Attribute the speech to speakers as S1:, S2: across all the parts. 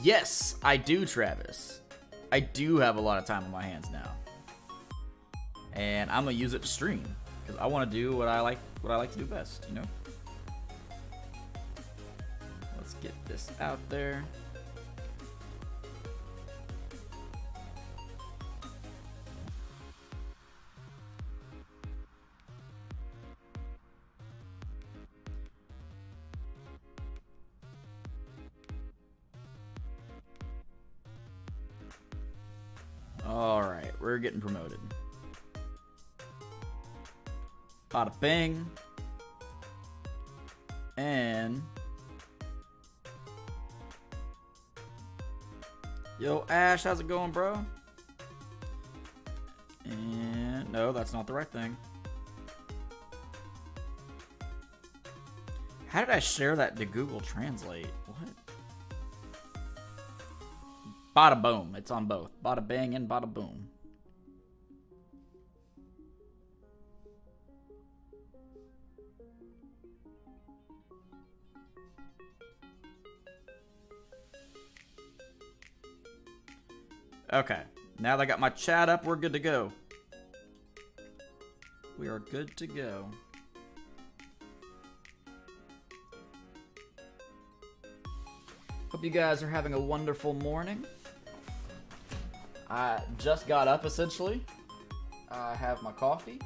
S1: Yes, I do, Travis. I do have a lot of time on my hands now. And I'm gonna use it to stream. Because I want to do what I like to do best, you know? Let's get this out there. Alright, we're getting promoted. Bada bing. And yo, Ash, how's it going, bro? And no, that's not the right thing. How did I share that to Google Translate? What? Bada boom. It's on both. Bada bang and bada boom. Okay. Now that I got my chat up, we're good to go. We are good to go. Hope you guys are having a wonderful morning. I just got up, essentially. I have my coffee.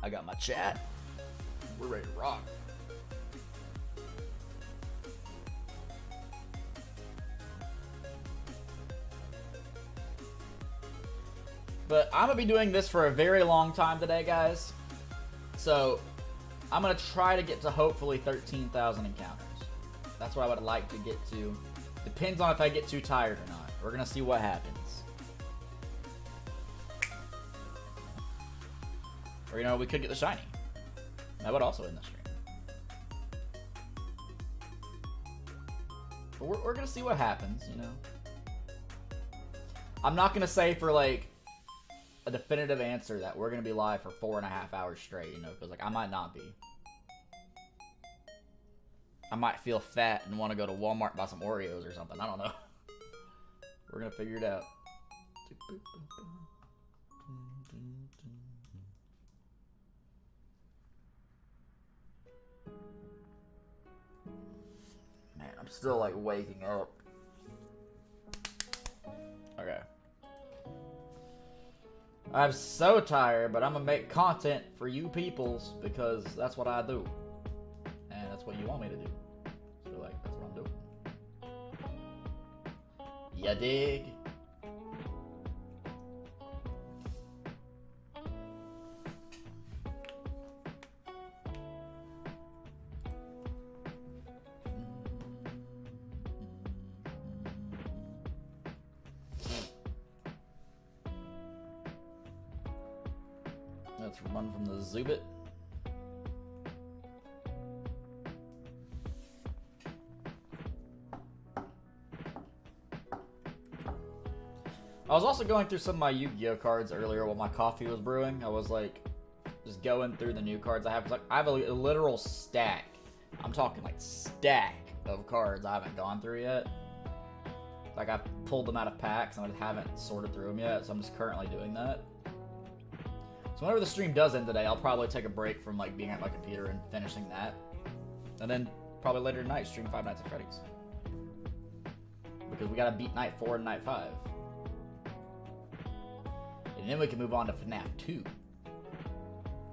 S1: I got my chat. We're ready to rock. But I'm going to be doing this for a very long time today, guys. So I'm going to try to get to hopefully 13,000 encounters. That's what I would like to get to. Depends on if I get too tired or not. We're going to see what happens. Or, you know, we could get the shiny. That would also end the stream. But we're going to see what happens, you know. I'm not going to say for, like, a definitive answer that we're going to be live for 4.5 hours straight, you know, because, like, I might not be. I might feel fat and want to go to Walmart and buy some Oreos or something. I don't know. We're going to figure it out. Man, I'm still, like, waking up. Okay. I'm so tired, but I'm going to make content for you peoples because that's what I do. And that's what you want me to do. So, like, that's what I'm doing. Ya dig? Let's run from the Zubit. I was also going through some of my Yu-Gi-Oh cards earlier while my coffee was brewing. I was like, just going through the new cards I have. Cause, like, I have a literal stack. I'm talking like stack of cards I haven't gone through yet. Like, I've pulled them out of packs and I just haven't sorted through them yet. So I'm just currently doing that. So whenever the stream does end today, I'll probably take a break from like being at my computer and finishing that. And then probably later tonight, stream Five Nights at Freddy's. Because we gotta beat Night 4 and Night 5. And then we can move on to FNAF 2.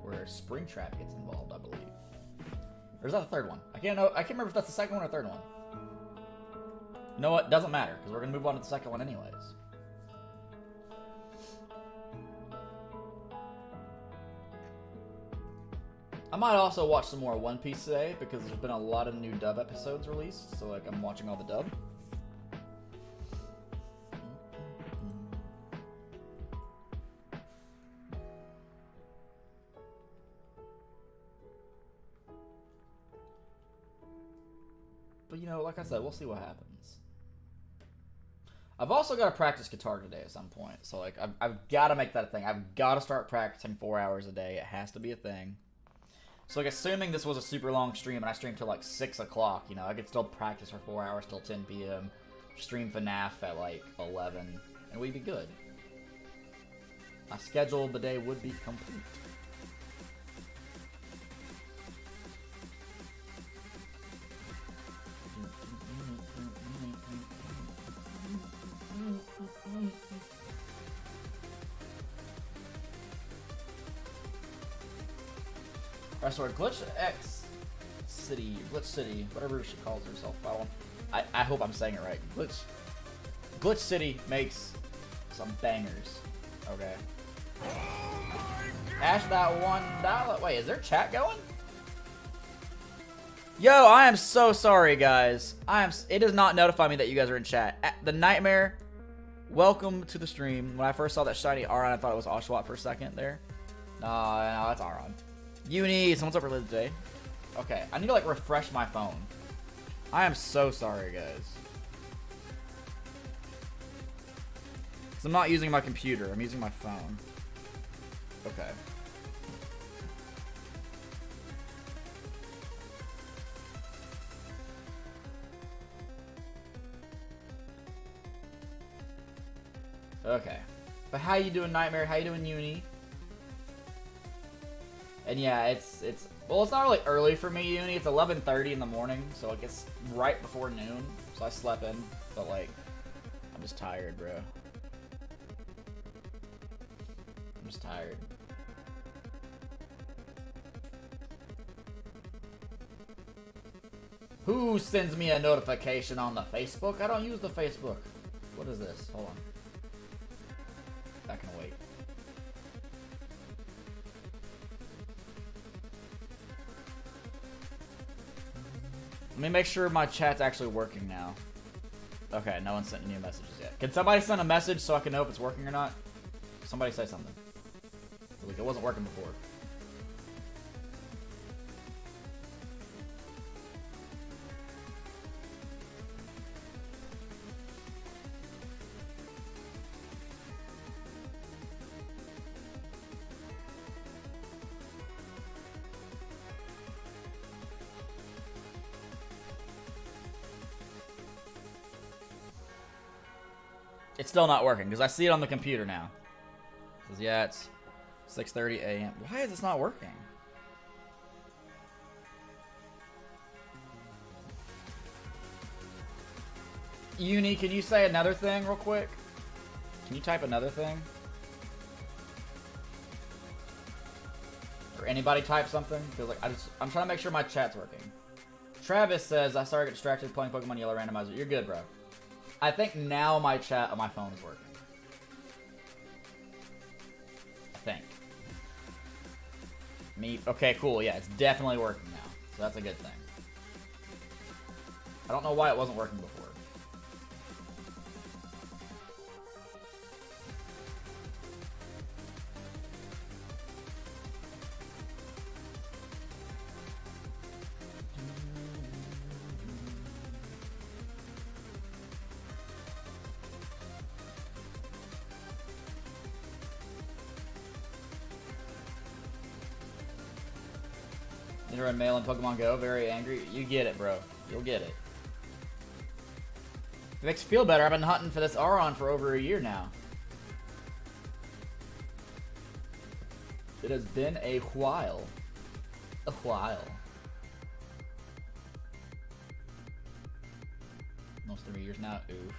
S1: Where Springtrap gets involved, I believe. Or is that the third one? I can't remember if that's the second one or third one. You know what? Doesn't matter, because we're gonna move on to the second one anyways. I might also watch some more One Piece today because there's been a lot of new dub episodes released, so like I'm watching all the dub. But you know, like I said, we'll see what happens. I've also got to practice guitar today at some point, so like I've got to make that a thing. I've got to start practicing 4 hours a day. It has to be a thing. So, like, assuming this was a super long stream and I streamed till, like, 6 o'clock, you know, I could still practice for 4 hours till 10 p.m., stream FNAF at, like, 11, and we'd be good. My schedule of the day would be complete. Restore Glitch X City, Glitch City, whatever she calls herself. I hope I'm saying it right. Glitch City makes some bangers. Okay. Ash that $1. Wait, is there chat going? Yo, I am so sorry, guys. It does not notify me that you guys are in chat. The Nightmare, welcome to the stream. When I first saw that shiny Aron, I thought it was Oshawott for a second there. No, that's Aron. Uni, someone's up early today. Okay, I need to like refresh my phone. I am so sorry, guys. Because I'm not using my computer, I'm using my phone. Okay. Okay. But how you doing, Nightmare? How you doing, Uni? And yeah, it's well, it's not really early for me, Uni. It's 11:30 in the morning, so like it's right before noon. So I slept in, but like I'm just tired, bro. I'm just tired. Who sends me a notification on the Facebook? I don't use the Facebook. What is this? Hold on. That can wait. Let me make sure my chat's actually working now. Okay, no one sent any new messages yet. Can somebody send a message so I can know if it's working or not? Somebody say something. Like, it wasn't working before. It's still not working because I see it on the computer now. It says, yeah, it's 6:30 a.m. Why is this not working? Uni, can you say another thing real quick? Can you type another thing? Or anybody type something? Because like I'm trying to make sure my chat's working. Travis says, I started to get distracted playing Pokemon Yellow Randomizer. You're good, bro. I think now my chat on my phone is working. I think. Okay, cool. Yeah, it's definitely working now. So that's a good thing. I don't know why it wasn't working before. Run mail in Pokemon Go, very angry. You get it, bro. You'll get it. It makes you feel better. I've been hunting for this Aron for over a year now. It has been a while. A while. Almost 3 years now. Oof.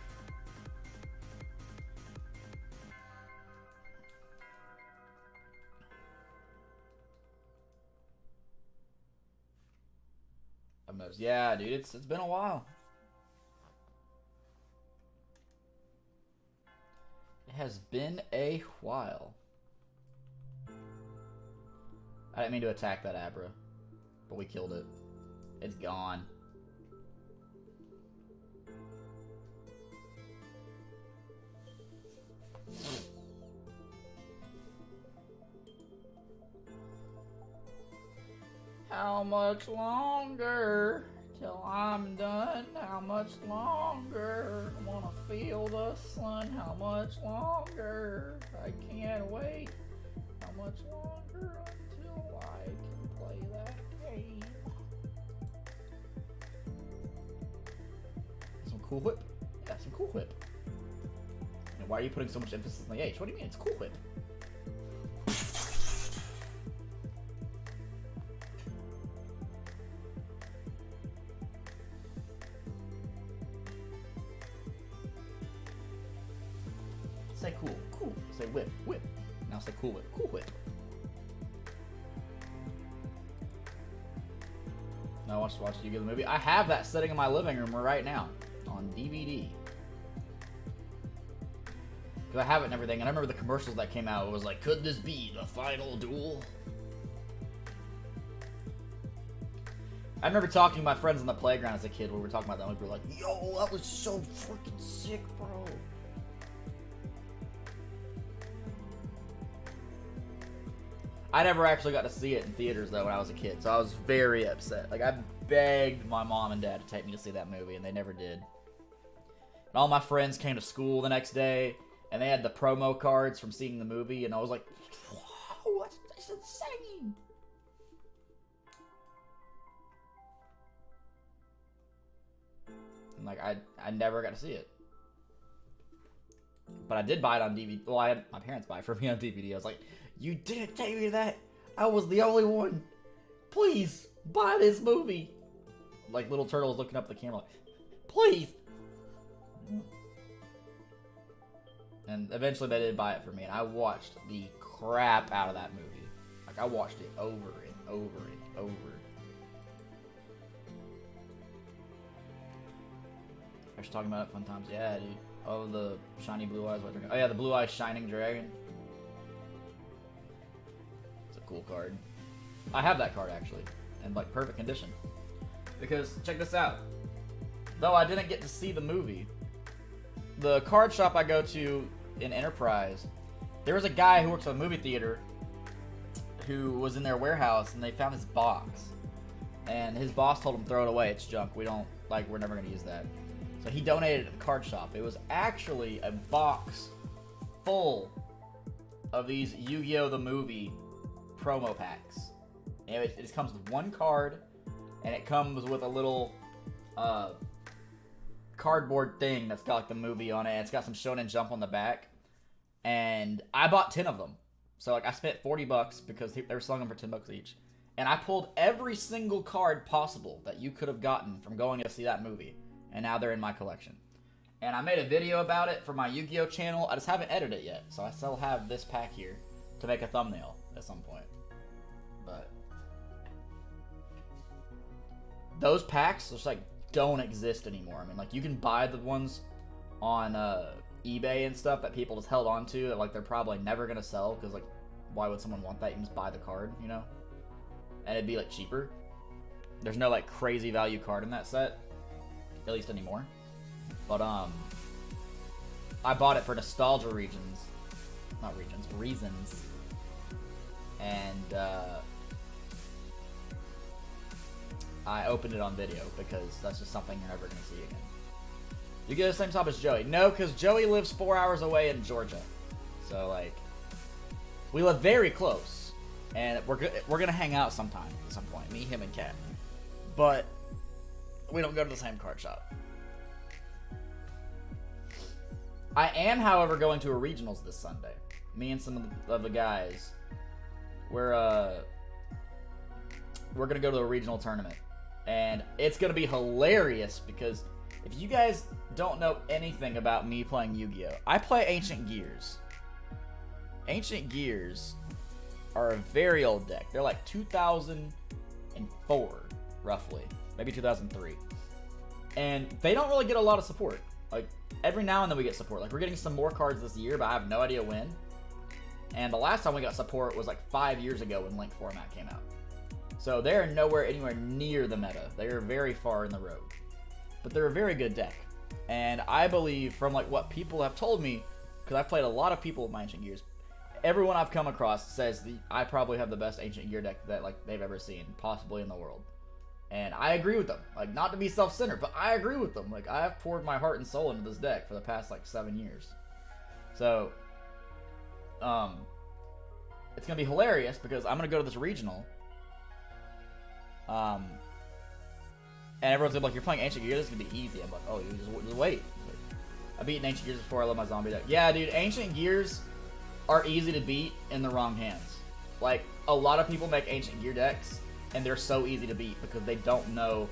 S1: Yeah, dude, it's been a while. It has been a while. I didn't mean to attack that Abra, but we killed it. It's gone. How much longer till I'm done? How much longer? I wanna feel the sun. How much longer? I can't wait. How much longer until I can play that game. Some Cool Whip. Yeah, some Cool Whip. And why are you putting so much emphasis on the H? What do you mean it's Cool Whip? Say cool, cool. Say whip, whip. Now say cool whip, cool whip. Now I want to watch you get the movie. I have that sitting in my living room right now on DVD. Because I have it and everything, and I remember the commercials that came out. It was like, could this be the final duel? I remember talking to my friends on the playground as a kid where we were talking about that. And we were like, yo, that was so freaking sick, bro. I never actually got to see it in theaters, though, when I was a kid, so I was very upset. Like, I begged my mom and dad to take me to see that movie, and they never did. And all my friends came to school the next day, and they had the promo cards from seeing the movie, and I was like, whoa, that's insane! And, like, I never got to see it. But I did buy it on DVD. Well, I had my parents buy it for me on DVD. I was like, you didn't take me that. I was the only one. Please, buy this movie. Like little turtles looking up at the camera like, please. And eventually they did buy it for me. And I watched the crap out of that movie. Like, I watched it over and over and over. I was talking about it fun times. Yeah, dude. Oh, the shiny blue eyes. Oh, yeah, the blue eyes shining dragon. It's a cool card. I have that card, actually. In, like, perfect condition. Because, check this out. Though I didn't get to see the movie, the card shop I go to in Enterprise, there was a guy who works at a movie theater who was in their warehouse, and they found this box. And his boss told him, throw it away. It's junk. We don't, like, we're never going to use that. So he donated it to the card shop. It was actually a box full of these Yu-Gi-Oh! The Movie promo packs. And it just comes with one card, and it comes with a little cardboard thing that's got like the movie on it. It's got some Shonen Jump on the back. And I bought 10 of them. So like I spent $40 because they were selling them for $10 each. And I pulled every single card possible that you could have gotten from going to see that movie. And now they're in my collection. And I made a video about it for my Yu-Gi-Oh! Channel. I just haven't edited it yet. So I still have this pack here to make a thumbnail at some point. But those packs just like don't exist anymore. I mean, like, you can buy the ones on eBay and stuff that people just held on to that like they're probably never gonna sell, because like, why would someone want that? You can just buy the card, you know? And it'd be like cheaper. There's no like crazy value card in that set, at least anymore. But I bought it for nostalgia reasons. And I opened it on video because that's just something you're never going to see again. You get the same top as Joey? No, because Joey lives 4 hours away in Georgia. So, like, we live very close. And we're going to hang out sometime at some point. Me, him, and Kat. But we don't go to the same card shop. I am, however, going to a regionals this Sunday. Me and some of the guys. We're going to go to a regional tournament. And it's going to be hilarious because if you guys don't know anything about me playing Yu-Gi-Oh! I play Ancient Gears. Ancient Gears are a very old deck. They're like 2004, roughly. Maybe 2003. And they don't really get a lot of support. Like, every now and then we get support. Like, we're getting some more cards this year, but I have no idea when. And the last time we got support was like 5 years ago when Link format came out. So they're anywhere near the meta. They are very far in the road. But they're a very good deck. And I believe from like what people have told me, because I've played a lot of people with my Ancient Gears, everyone I've come across says I probably have the best Ancient Gear deck that like they've ever seen, possibly in the world. And I agree with them. Like, not to be self-centered, but I agree with them. Like, I have poured my heart and soul into this deck for the past like 7 years. So, it's gonna be hilarious because I'm gonna go to this regional, Um, and everyone's gonna be like, "You're playing Ancient Gears. This is gonna be easy." I'm like, "Oh, dude, just wait." I beat Ancient Gears before. I love my zombie deck. Yeah, dude, Ancient Gears are easy to beat in the wrong hands. Like, a lot of people make Ancient Gear decks, and they're so easy to beat because they don't know,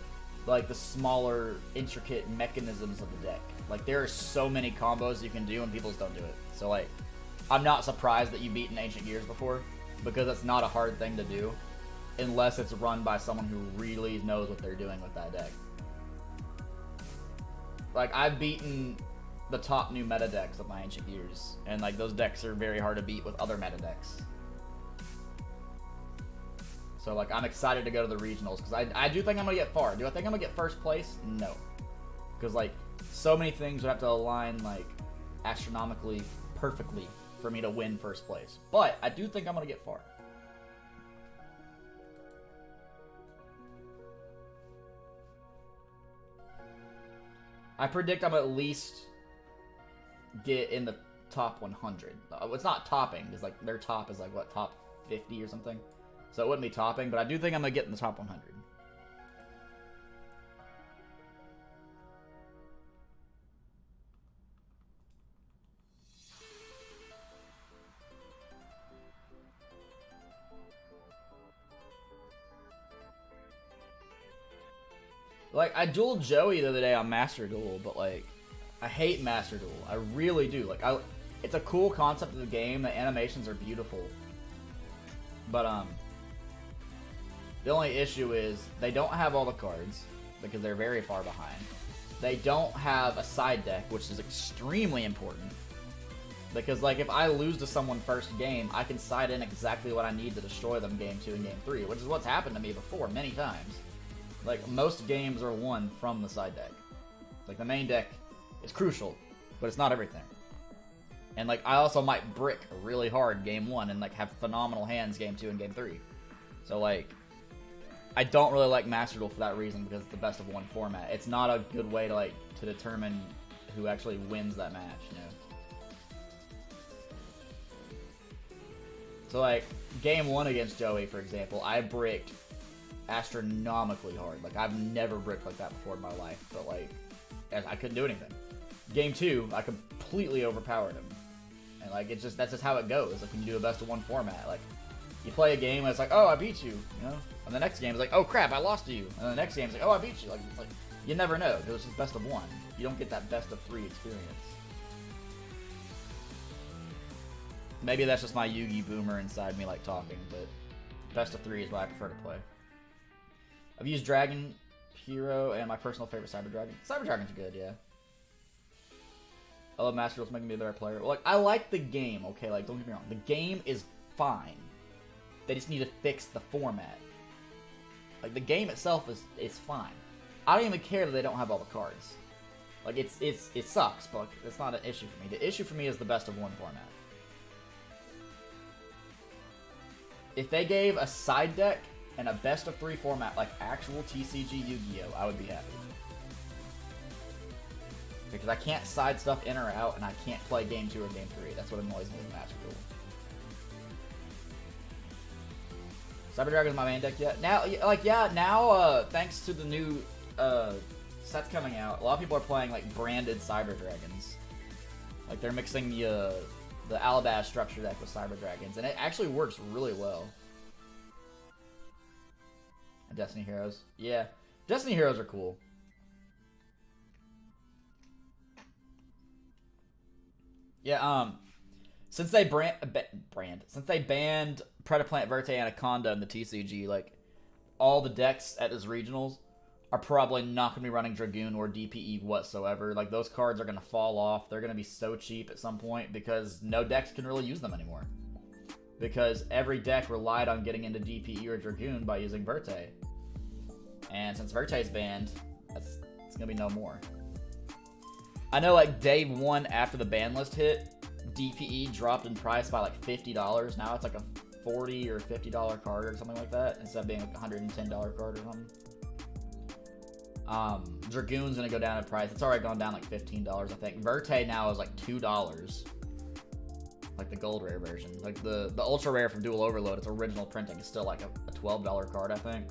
S1: like, the smaller, intricate mechanisms of the deck. Like, there are so many combos you can do, and people just don't do it. So, like, I'm not surprised that you've beaten Ancient Gears before, because it's not a hard thing to do, unless it's run by someone who really knows what they're doing with that deck. Like, I've beaten the top new meta decks of my Ancient Gears, and like those decks are very hard to beat with other meta decks. So like I'm excited to go to the regionals because I do think I'm gonna get far. Do I think I'm gonna get first place? No, because like so many things would have to align like astronomically perfectly for me to win first place. But I do think I'm gonna get far. I predict I'm at least get in the top 100. It's not topping, because like their top is like what, top 50 or something. So it wouldn't be topping, but I do think I'm gonna get in the top 100. Like I dueled Joey the other day on Master Duel, but like I hate Master Duel. I really do. Like, it's a cool concept of the game. The animations are beautiful. But, the only issue is they don't have all the cards because they're very far behind. They don't have a side deck, which is extremely important. Because, like, if I lose to someone first game, I can side in exactly what I need to destroy them game 2 and game 3, which is what's happened to me before many times. Like, most games are won from the side deck. Like, the main deck is crucial, but it's not everything. And like I also might brick really hard game 1 and like have phenomenal hands game 2 and game 3. So like I don't really like Master Duel for that reason because it's the best of 1 format. It's not a good way to like to determine who actually wins that match, you know. So like game 1 against Joey, for example, I bricked astronomically hard. Like I've never bricked like that before in my life, but like I couldn't do anything. Game 2, I completely overpowered him. And like it's just that's just how it goes. Like when you do a best of 1 format, like you play a game and it's like, oh, I beat you, you know. And the next game is like, oh crap, I lost to you. And the next game is like, oh, I beat you. Like it's like you never know because it's just best of 1. You don't get that best of 3 experience. Maybe that's just my Yugi boomer inside me like talking, but best of 3 is what I prefer to play. I've used Dragon Hero and my personal favorite Cyber Dragon. Cyber Dragon's good, yeah. I love Master Duel's making me a better player. Like, I like the game, okay? Like, don't get me wrong. The game is fine. They just need to fix the format. Like, the game itself is fine. I don't even care that they don't have all the cards. Like, it sucks, but it's not an issue for me. The issue for me is the best of 1 format. If they gave a side deck and a best of 3 format, like actual TCG Yu-Gi-Oh!, I would be happy. Because I can't side stuff in or out, and I can't play game 2 or game 3. That's what annoys me with Master Duel. Cyber Dragon's my main deck yet. Now, like, yeah, now, thanks to the new, sets coming out, a lot of people are playing, like, branded Cyber Dragons. Like, they're mixing the Alabaz structure deck with Cyber Dragons, and it actually works really well. And Destiny Heroes. Yeah. Destiny Heroes are cool. Yeah, since they since they banned Predaplant, Verte, Anaconda in the TCG, like, all the decks at this regionals are probably not going to be running Dragoon or DPE whatsoever. Like, those cards are going to fall off. They're going to be so cheap at some point because no decks can really use them anymore. Because every deck relied on getting into DPE or Dragoon by using Verte. And since Verte's banned, it's going to be no more. I know, like, day 1 after the ban list hit, DPE dropped in price by, like, $50. Now it's, like, a $40 or $50 card or something like that, instead of being, like, a $110 card or something. Dragoon's gonna go down in price. It's already gone down, like, $15, I think. Verte now is, like, $2. Like, the gold rare version. Like, the ultra rare from Dual Overload, its original printing is still, like, a $12 card, I think.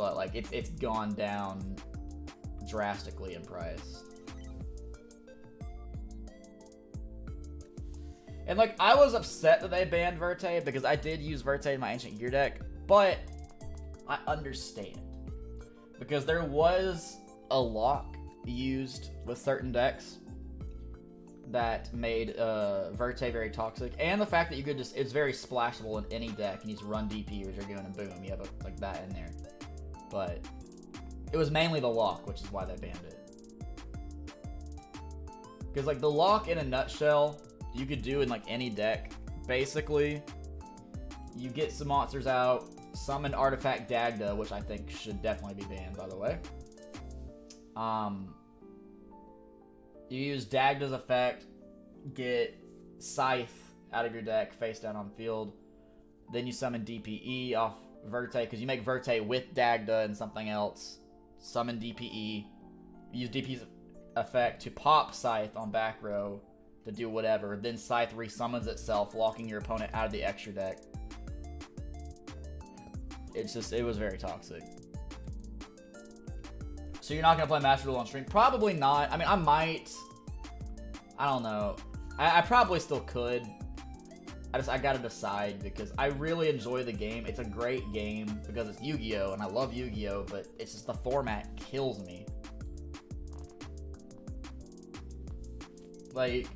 S1: but like it's gone down drastically in price. And like I was upset that they banned Verte because I did use Verte in my Ancient Gear deck, but I understand because there was a lock used with certain decks that made Verte very toxic, and the fact that you could just, it's very splashable in any deck, and you just run DP as you're going and boom, you have like that in there. But it was mainly the lock, which is why they banned it. Because like the lock in a nutshell, you could do in like any deck. Basically, you get some monsters out, summon Artifact Dagda, which I think should definitely be banned, by the way. You use Dagda's effect, get Scythe out of your deck, face down on field. Then you summon DPE off Verte, because you make Verte with Dagda and something else. Summon DPE. Use DPE's effect to pop Scythe on back row to do whatever. Then Scythe resummons itself, locking your opponent out of the extra deck. It's just, it was very toxic. So you're not going to play Master Duel on stream? Probably not. I mean, I might. I don't know. I probably still could. I got to decide because I really enjoy the game. It's a great game because it's Yu-Gi-Oh! And I love Yu-Gi-Oh! But it's just the format kills me. Like,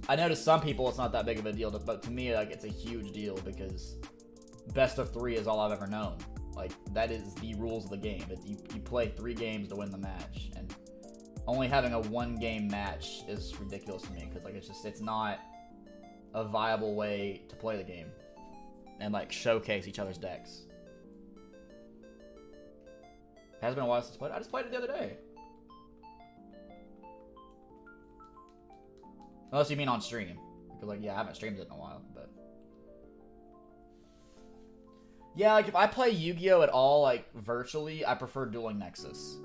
S1: I know to some people it's not that big of a deal, but to me, like, it's a huge deal because best of 3 is all I've ever known. Like, that is the rules of the game. You play 3 games to win the match, and only having a 1-game match is ridiculous to me, because, like, it's not a viable way to play the game and, like, showcase each other's decks. It has been a while since I played it. I just played it the other day. Unless you mean on stream. Because, like, yeah, I haven't streamed it in a while, but... Yeah, like, if I play Yu-Gi-Oh! At all, like, virtually, I prefer Dueling Nexus.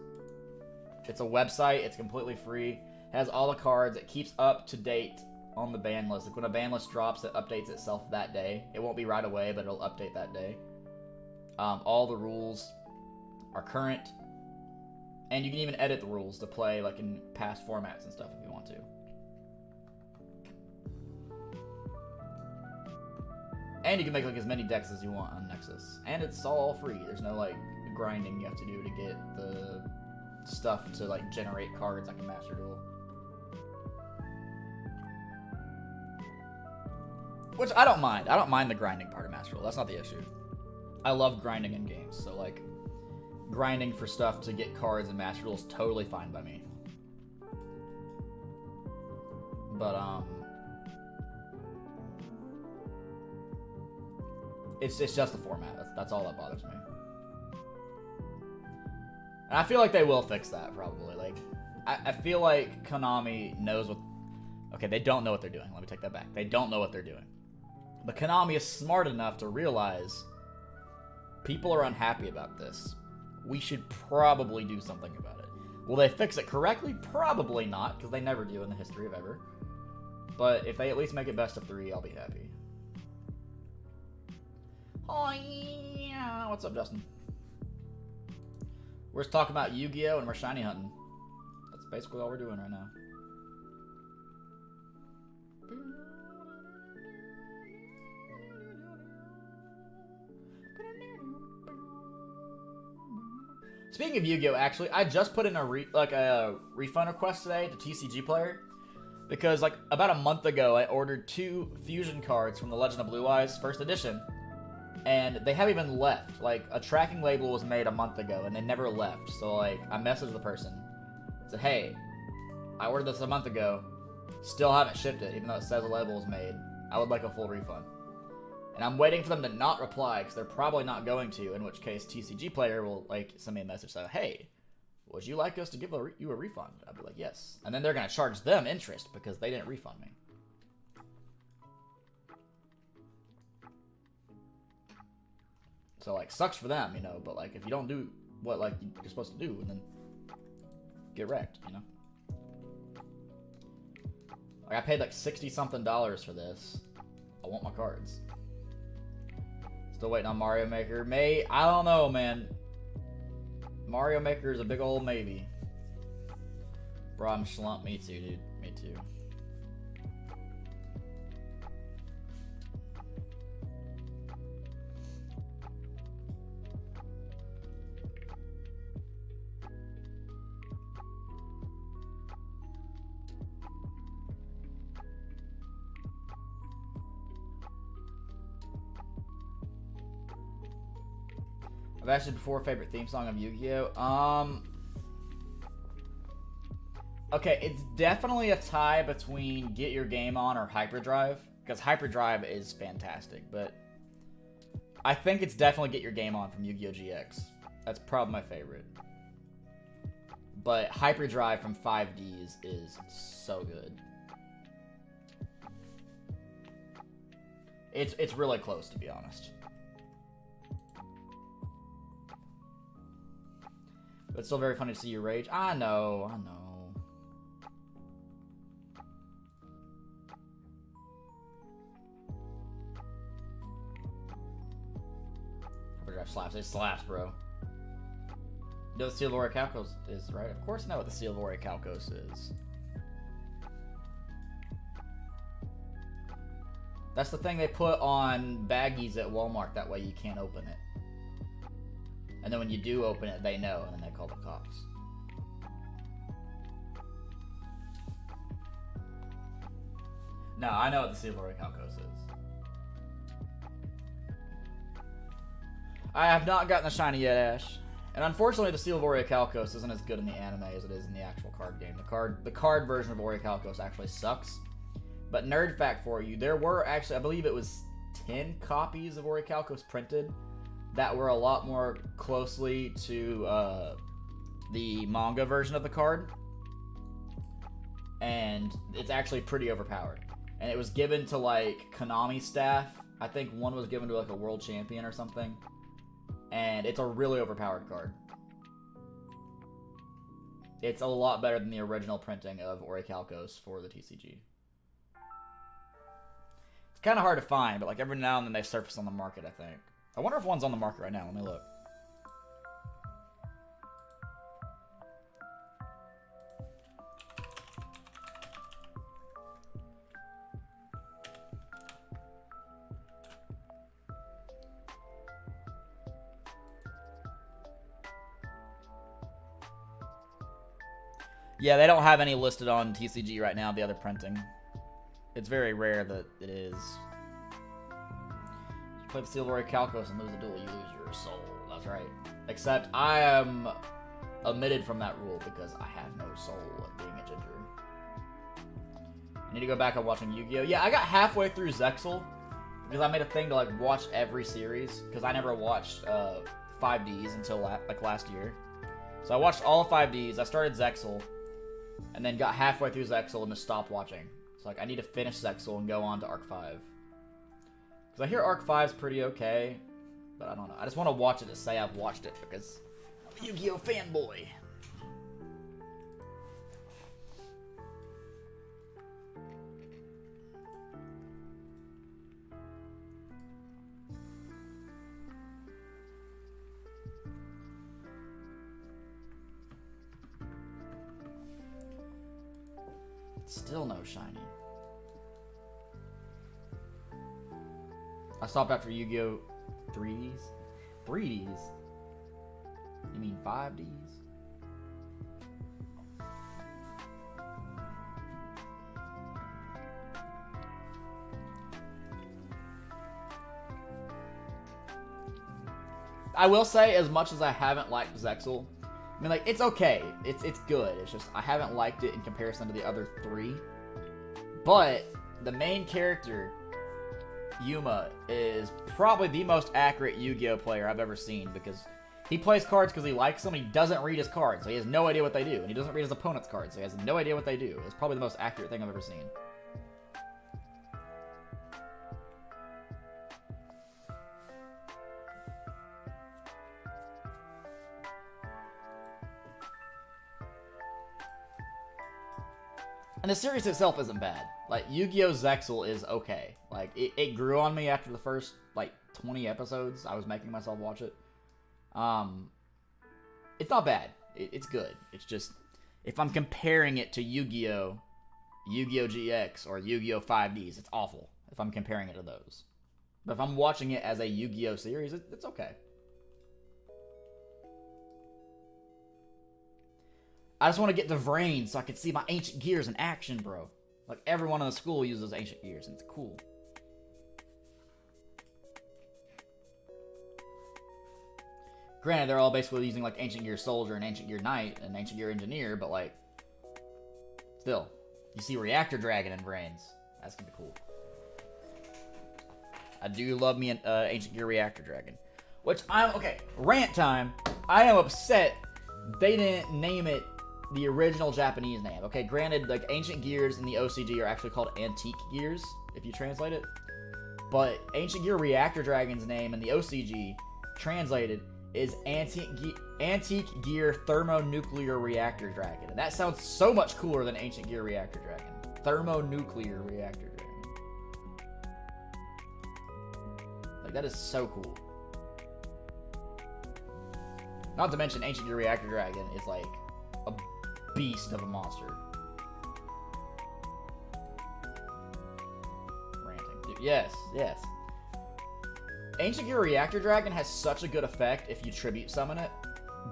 S1: It's a website, it's completely free, it has all the cards, it keeps up to date on the ban list. Like, when a ban list drops, it updates itself that day. It won't be right away, but it'll update that day. All the rules are current, and you can even edit the rules to play, like, in past formats and stuff if you want to. And you can make like as many decks as you want on Nexus. And it's all free. There's no like grinding you have to do to get the stuff to like generate cards like a Master Duel. Which I don't mind. I don't mind the grinding part of Master Duel. That's not the issue. I love grinding in games. So like grinding for stuff to get cards in Master Duel is totally fine by me. But it's just the format. That's all that bothers me. And I feel like they will fix that, probably. Like, I feel like Konami knows what... Okay, they don't know what they're doing. Let me take that back. They don't know what they're doing. But Konami is smart enough to realize people are unhappy about this. We should probably do something about it. Will they fix it correctly? Probably not, because they never do in the history of ever. But if they at least make it best of 3, I'll be happy. Oh yeah, what's up, Justin? We're just talking about Yu-Gi-Oh! And we're shiny hunting. That's basically all we're doing right now. Speaking of Yu-Gi-Oh! Actually, I just put in a refund request today to TCG Player. Because like about a month ago, I ordered 2 fusion cards from the Legend of Blue Eyes First Edition. And they haven't even left. Like, a tracking label was made a month ago, and they never left. So, like, I messaged the person. Said, hey, I ordered this a month ago. Still haven't shipped it, even though it says a label was made. I would like a full refund. And I'm waiting for them to not reply, because they're probably not going to, in which case TCG Player will, like, send me a message saying, hey, would you like us to give you a refund? I'd be like, yes. And then they're going to charge them interest, because they didn't refund me. So, like, sucks for them, you know, but, like, if you don't do what, like, you're supposed to do, and then get wrecked, you know? Like, I paid, like, $60-something for this. I want my cards. Still waiting on Mario Maker. I don't know, man. Mario Maker is a big old maybe. Bro, I'm slumped. Me too, dude. Me too. I've asked you before, favorite theme song of Yu-Gi-Oh? Okay, it's definitely a tie between Get Your Game On or Hyperdrive, because Hyperdrive is fantastic, but I think it's definitely Get Your Game On from Yu-Gi-Oh! GX. That's probably my favorite. But Hyperdrive from 5Ds is so good. It's really close, to be honest. But it's still very funny to see you rage. I know, I know. Hyperdrive slaps. It slaps, bro. You know what the Steel Warrior Calcos is, right? Of course I know what the Steel Warrior Calcos is. That's the thing they put on baggies at Walmart. That way you can't open it. And then when you do open it, they know, and then they call the cops. No, I know what the Steel Warrior Calcos is. I have not gotten the shiny yet, Ash. And unfortunately, the Steel Warrior Calcos isn't as good in the anime as it is in the actual card game. The card version of Warrior Calcos actually sucks. But nerd fact for you, there were actually, I believe it was 10 copies of Warrior Calcos printed that were a lot more closely to the manga version of the card. And it's actually pretty overpowered. And it was given to, like, Konami staff. I think one was given to, like, a world champion or something. And it's a really overpowered card. It's a lot better than the original printing of Orichalcos for the TCG. It's kind of hard to find, but like every now and then they surface on the market, I think. I wonder if one's on the market right now. Let me look. Yeah, they don't have any listed on TCG right now, the other printing. It's very rare that it is. You play the Steel Warrior Calcos and lose a duel, you lose your soul. That's right. Except I am omitted from that rule because I have no soul at being a ginger. I need to go back on watching Yu-Gi-Oh! Yeah, I got halfway through Zexal because I made a thing to like watch every series because I never watched 5Ds until like last year. So I watched all of 5Ds. I started Zexal. And then got halfway through Zexal and just stopped watching. So like I need to finish Zexal and go on to Arc 5. Because I hear Arc 5's pretty okay. But I don't know. I just want to watch it to say I've watched it because I'm a Yu-Gi-Oh! Fanboy. Still no shiny. I stopped after Yu-Gi-Oh! 3Ds? 3Ds? You mean 5Ds? I will say, as much as I haven't liked Zexal, I mean, like, it's okay. It's good. It's just, I haven't liked it in comparison to the other three. But, the main character, Yuma, is probably the most accurate Yu-Gi-Oh! Player I've ever seen. Because he plays cards because he likes them, and he doesn't read his cards. So he has no idea what they do. And he doesn't read his opponent's cards, so he has no idea what they do. It's probably the most accurate thing I've ever seen. And the series itself isn't bad. Like, Yu-Gi-Oh! Zexal is okay. Like, it grew on me after the first, like, 20 episodes. I was making myself watch it. It's not bad. It's good. It's just, if I'm comparing it to Yu-Gi-Oh! Yu-Gi-Oh! GX, or Yu-Gi-Oh! 5Ds, it's awful if I'm comparing it to those. But if I'm watching it as a Yu-Gi-Oh! Series, it's okay. I just want to get the Vrain so I can see my ancient gears in action, bro. Like, everyone in the school uses ancient gears, and it's cool. Granted, they're all basically using, like, Ancient Gear Soldier and Ancient Gear Knight and Ancient Gear Engineer, but, like, still. You see Reactor Dragon and Vrains. That's gonna be cool. I do love me an Ancient Gear Reactor Dragon. Which, okay, rant time. I am upset they didn't name it the original Japanese name. Okay, granted, like, Ancient Gears in the OCG are actually called Antique Gears, if you translate it. But Ancient Gear Reactor Dragon's name in the OCG, translated, is Antique Gear Thermonuclear Reactor Dragon. And that sounds so much cooler than Ancient Gear Reactor Dragon. Thermonuclear Reactor Dragon. Like, that is so cool. Not to mention, Ancient Gear Reactor Dragon is, like, a beast of a monster. Ranting. Dude, yes. Ancient Gear Reactor Dragon has such a good effect if you tribute summon it,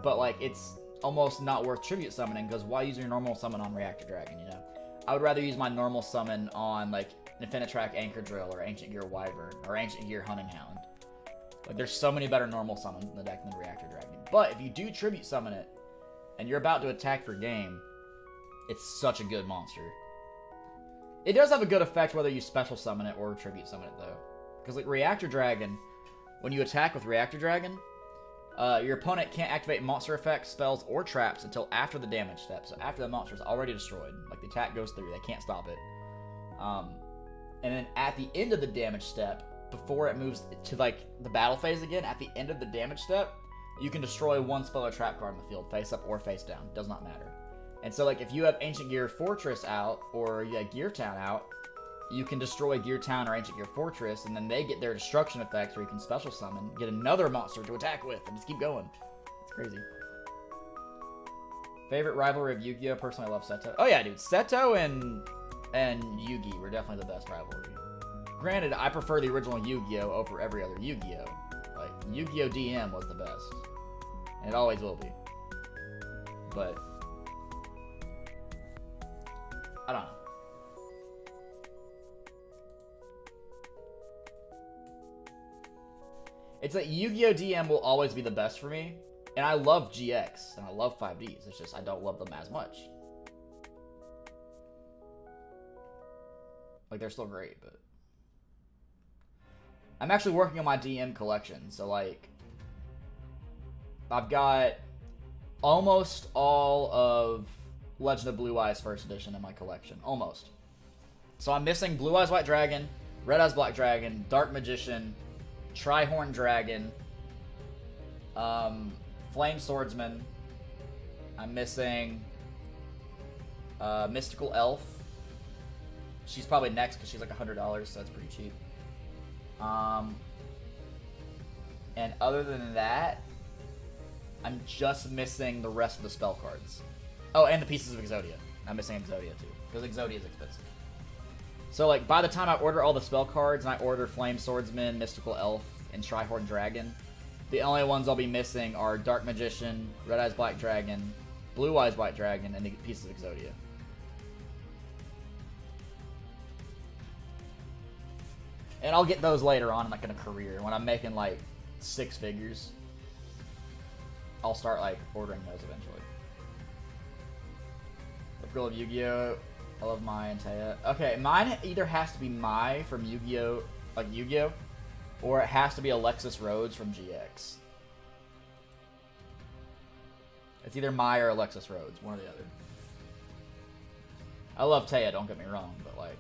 S1: but, like, it's almost not worth tribute summoning, because why use your normal summon on Reactor Dragon, you know? I would rather use my normal summon on, like, Infinitrack Anchor Drill, or Ancient Gear Wyvern, or Ancient Gear Hunting Hound. Like, there's so many better normal summons in the deck than Reactor Dragon. But if you do tribute summon it, and you're about to attack for game, it's such a good monster. It does have a good effect whether you special summon it or tribute summon it, though. Because, like, Reactor Dragon, when you attack with Reactor Dragon, your opponent can't activate monster effects, spells, or traps until after the damage step. So after the monster is already destroyed. Like, the attack goes through, they can't stop it. And then at the end of the damage step, before it moves to, like, the battle phase again, at the end of the damage step, you can destroy one spell or trap card in the field, face up or face down. Does not matter. And so, like, if you have Ancient Gear Fortress out, or you have Gear Town out, you can destroy Gear Town or Ancient Gear Fortress, and then they get their destruction effects, where you can special summon, get another monster to attack with, and just keep going. It's crazy. Favorite rivalry of Yu-Gi-Oh? Personally, I love Seto. Oh yeah, dude. Seto and Yugi were definitely the best rivalry. Granted, I prefer the original Yu-Gi-Oh! Over every other Yu-Gi-Oh! Like, Yu-Gi-Oh! DM was the best. And it always will be. But I don't know. It's like Yu-Gi-Oh! DM will always be the best for me. And I love GX, and I love 5Ds. It's just I don't love them as much. Like, they're still great, but I'm actually working on my DM collection. So, like, I've got almost all of Legend of Blue Eyes First Edition in my collection. Almost. So I'm missing Blue Eyes White Dragon, Red Eyes Black Dragon, Dark Magician, Trihorn Dragon, Flame Swordsman. I'm missing Mystical Elf. She's probably next because she's like $100, so that's pretty cheap. And other than that, I'm just missing the rest of the spell cards. Oh, and the pieces of Exodia. I'm missing Exodia too, because Exodia is expensive. So, like, by the time I order all the spell cards, and I order Flame Swordsman, Mystical Elf, and Trihorn Dragon, the only ones I'll be missing are Dark Magician, Red Eyes Black Dragon, Blue Eyes White Dragon, and the pieces of Exodia. And I'll get those later on, like, in a career. When I'm making, like, 6 figures, I'll start, like, ordering those eventually. The Girl of Yu-Gi-Oh! I love Mai and Taya. Okay, mine either has to be Mai from Yu-Gi-Oh! Like, Yu-Gi-Oh! Or it has to be Alexis Rhodes from GX. It's either Mai or Alexis Rhodes, one or the other. I love Taya, don't get me wrong, but, like,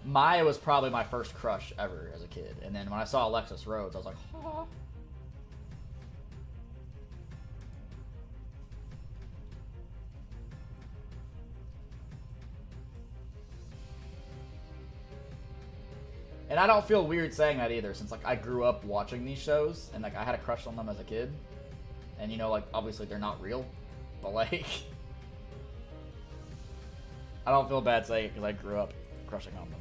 S1: Maya was probably my first crush ever as a kid. And then when I saw Alexis Rhodes, I was like, ha. And I don't feel weird saying that either, since, like, I grew up watching these shows, and, like, I had a crush on them as a kid. And you know, like, obviously they're not real, but like, I don't feel bad saying it because I grew up crushing on them.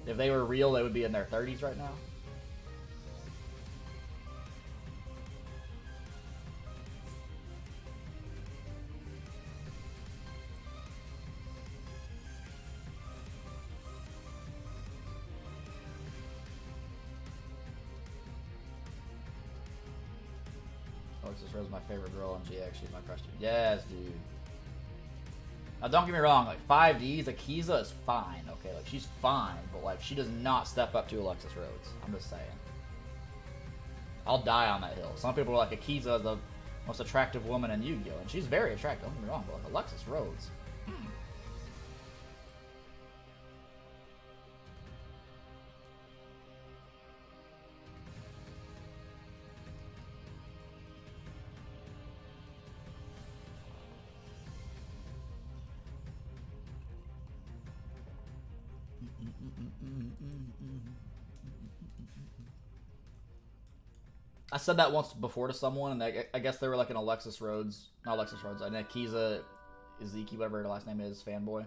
S1: If they were real, they would be in their 30s right now. Alexis Rose is my favorite girl on GX. She's my crush. Yes, dude. Now, don't get me wrong. Like 5Ds, Akiza is fine. Okay, like she's fine, but like she does not step up to Alexis Rhodes. I'm just saying. I'll die on that hill. Some people are like Akiza is the most attractive woman in Yu-Gi-Oh, and she's very attractive. Don't get me wrong, but like Alexis Rhodes. I said that once before to someone, and I guess they were like an Alexis Rhodes, not Alexis Rhodes, an Akiza, Ezeki, whatever her last name is, fanboy.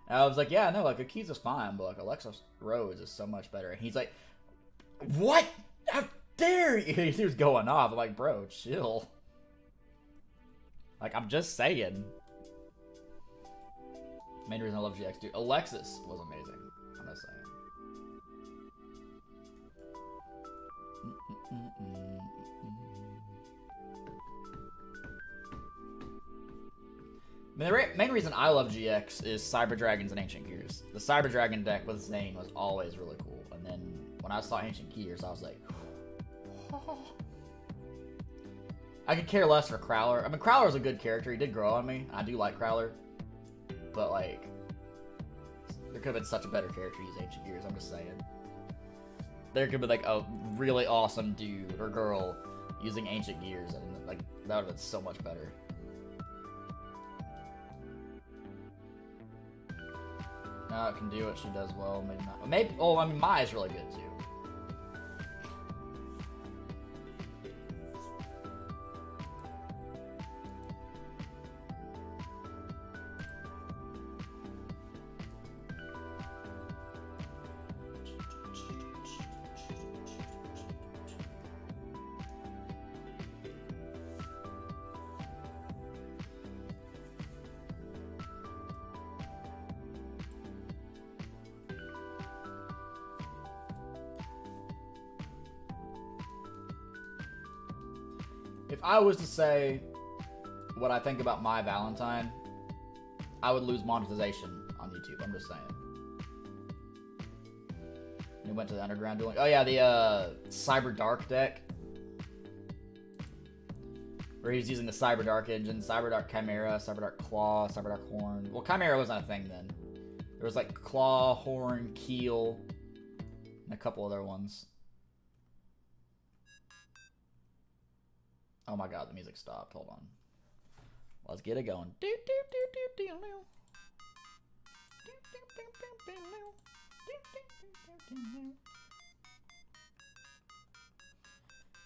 S1: And I was like, yeah, no, like Akiza's fine, but like Alexis Rhodes is so much better. And he's like, what? How dare you? He was going off. I'm like, bro, chill. Like, I'm just saying. Main reason I love GX, dude. Alexis was amazing. I'm just saying. I mean, the main reason I love GX is Cyber Dragons and Ancient Gears. The Cyber Dragon deck with Zane was always really cool. And then when I saw Ancient Gears, I was like, oh. I could care less for Crowler. I mean, Crowler's a good character. He did grow on me. I do like Crowler. But, like, there could have been such a better character to use Ancient Gears. I'm just saying. There could be, like, a really awesome dude or girl using Ancient Gears. And, like, that would have been so much better. No, it can do what she does well. Maybe not. Maybe. Oh, I mean, Mai's really good too. If I was to say what I think about My Valentine, I would lose monetization on YouTube. I'm just saying. We went to the underground dueling. Oh yeah, the Cyber Dark deck, where he's using the Cyber Dark engine, Cyber Dark Chimera, Cyber Dark Claw, Cyber Dark Horn. Well, Chimera wasn't a thing then. There was like Claw, Horn, Keel, and a couple other ones. Oh my god, the music stopped. Hold on. Let's get it going.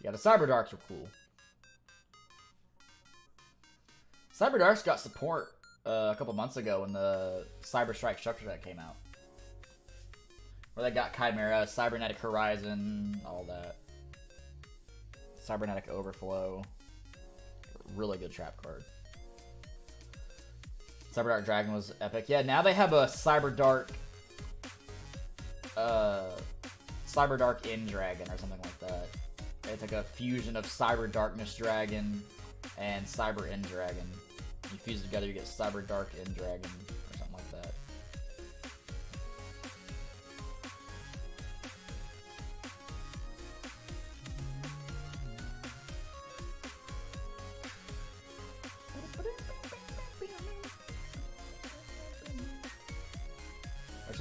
S1: Yeah, the Cyber Darks are cool. Cyber Darks got support a couple months ago when the Cyber Strike Structure Deck came out. Where they got Chimera, Cybernetic Horizon, all that. Cybernetic Overflow. Really good trap card. Cyber Dark Dragon was epic. Yeah, now they have a Cyber Dark End Dragon or something like that. It's like a fusion of Cyber Darkness Dragon and Cyber End Dragon. You fuse it together, you get Cyber Dark End Dragon or something like that.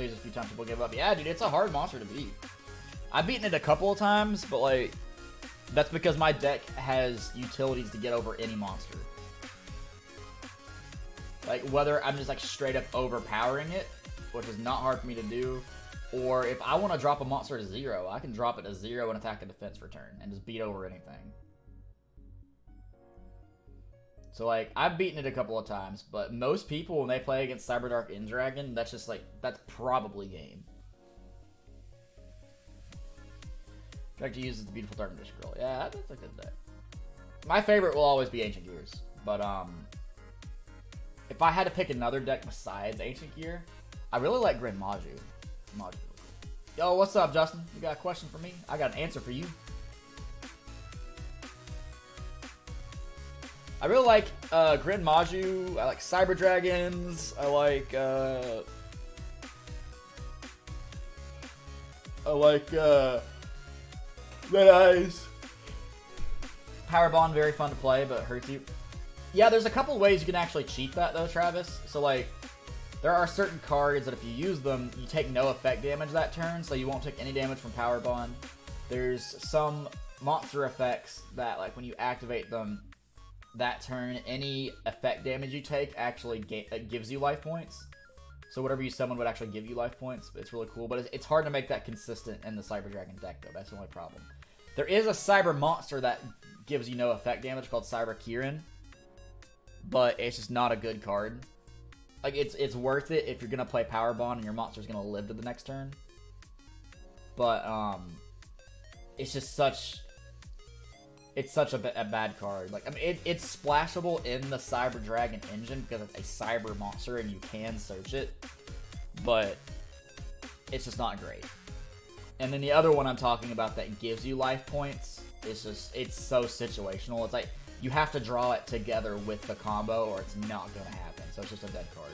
S1: A few times people give up. Yeah, dude, it's a hard monster to beat. I've beaten it a couple of times, but like that's because my deck has utilities to get over any monster. Like whether I'm just like straight up overpowering it, which is not hard for me to do, Or if I want to drop a monster to 0, I can drop it to 0 and attack and defense for turn and just beat over anything. So, like, I've beaten it a couple of times, but most people, when they play against Cyberdark Dragon, that's just, like, that's probably game. I like to use the beautiful Dark Magician Girl. Yeah, that's a good deck. My favorite will always be Ancient Gears, but, if I had to pick another deck besides Ancient Gear, I really like Grin Maju. Yo, what's up, Justin? You got a question for me? I got an answer for you. I really like Grin Maju. I like Cyber Dragons. I like Red Eyes. Power Bond, very fun to play, but hurts you. Yeah, there's a couple ways you can actually cheat that though, Travis. So like, there are certain cards that if you use them, you take no effect damage that turn, so you won't take any damage from Power Bond. There's some monster effects that, like, when you activate them that turn, any effect damage you take actually gives you life points. So whatever you summon would actually give you life points. It's really cool, but it's hard to make that consistent in the Cyber Dragon deck, though. That's the only problem. There is a Cyber monster that gives you no effect damage called Cyber Kieran, but it's just not a good card. Like, it's worth it if you're gonna play Power Bond and your monster's gonna live to the next turn. But it's just such a bad card. Like, I mean, it's splashable in the Cyber Dragon engine because it's a cyber monster and you can search it, but it's just not great. And then the other one I'm talking about that gives you life points is just, it's so situational. It's like you have to draw it together with the combo or it's not gonna happen. So it's just a dead card.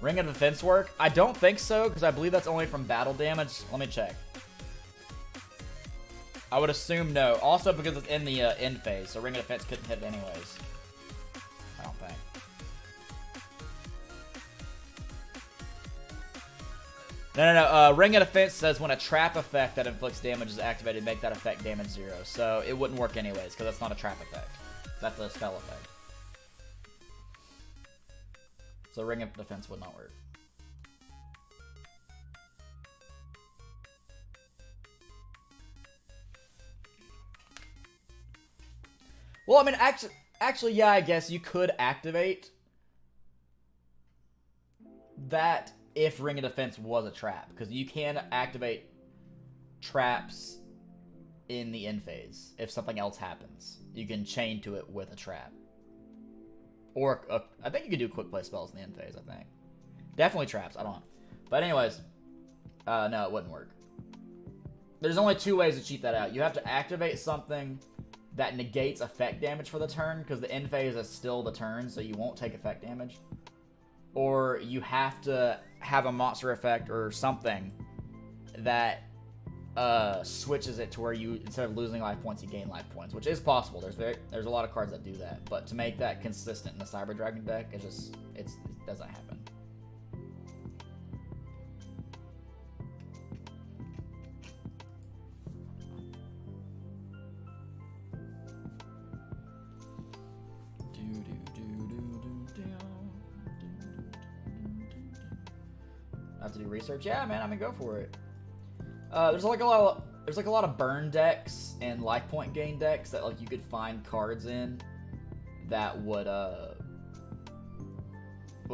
S1: Ring of Defense work? I don't think so, because I believe that's only from battle damage. Let me check. I would assume no. Also because it's in the end phase, so Ring of Defense couldn't hit it anyways. I don't think. No. Ring of Defense says when a trap effect that inflicts damage is activated, make that effect damage 0. So it wouldn't work anyways, because that's not a trap effect. That's a spell effect. So Ring of Defense would not work. Well, I mean, actually, yeah, I guess you could activate that if Ring of Defense was a trap, because you can activate traps in the end phase if something else happens. You can chain to it with a trap. Or, I think you can do quick play spells in the end phase, I think. Definitely traps, I don't know. But anyways, no, it wouldn't work. There's only 2 ways to cheat that out. You have to activate something that negates effect damage for the turn, because the end phase is still the turn, so you won't take effect damage. Or you have to have a monster effect or something that switches it to where you, instead of losing life points, you gain life points, which is possible. There's a lot of cards that do that, but to make that consistent in the Cyber Dragon deck, it doesn't happen. I have to do research. Yeah, man. I mean, go for it. There's like a lot of burn decks and life point gain decks that like you could find cards in that would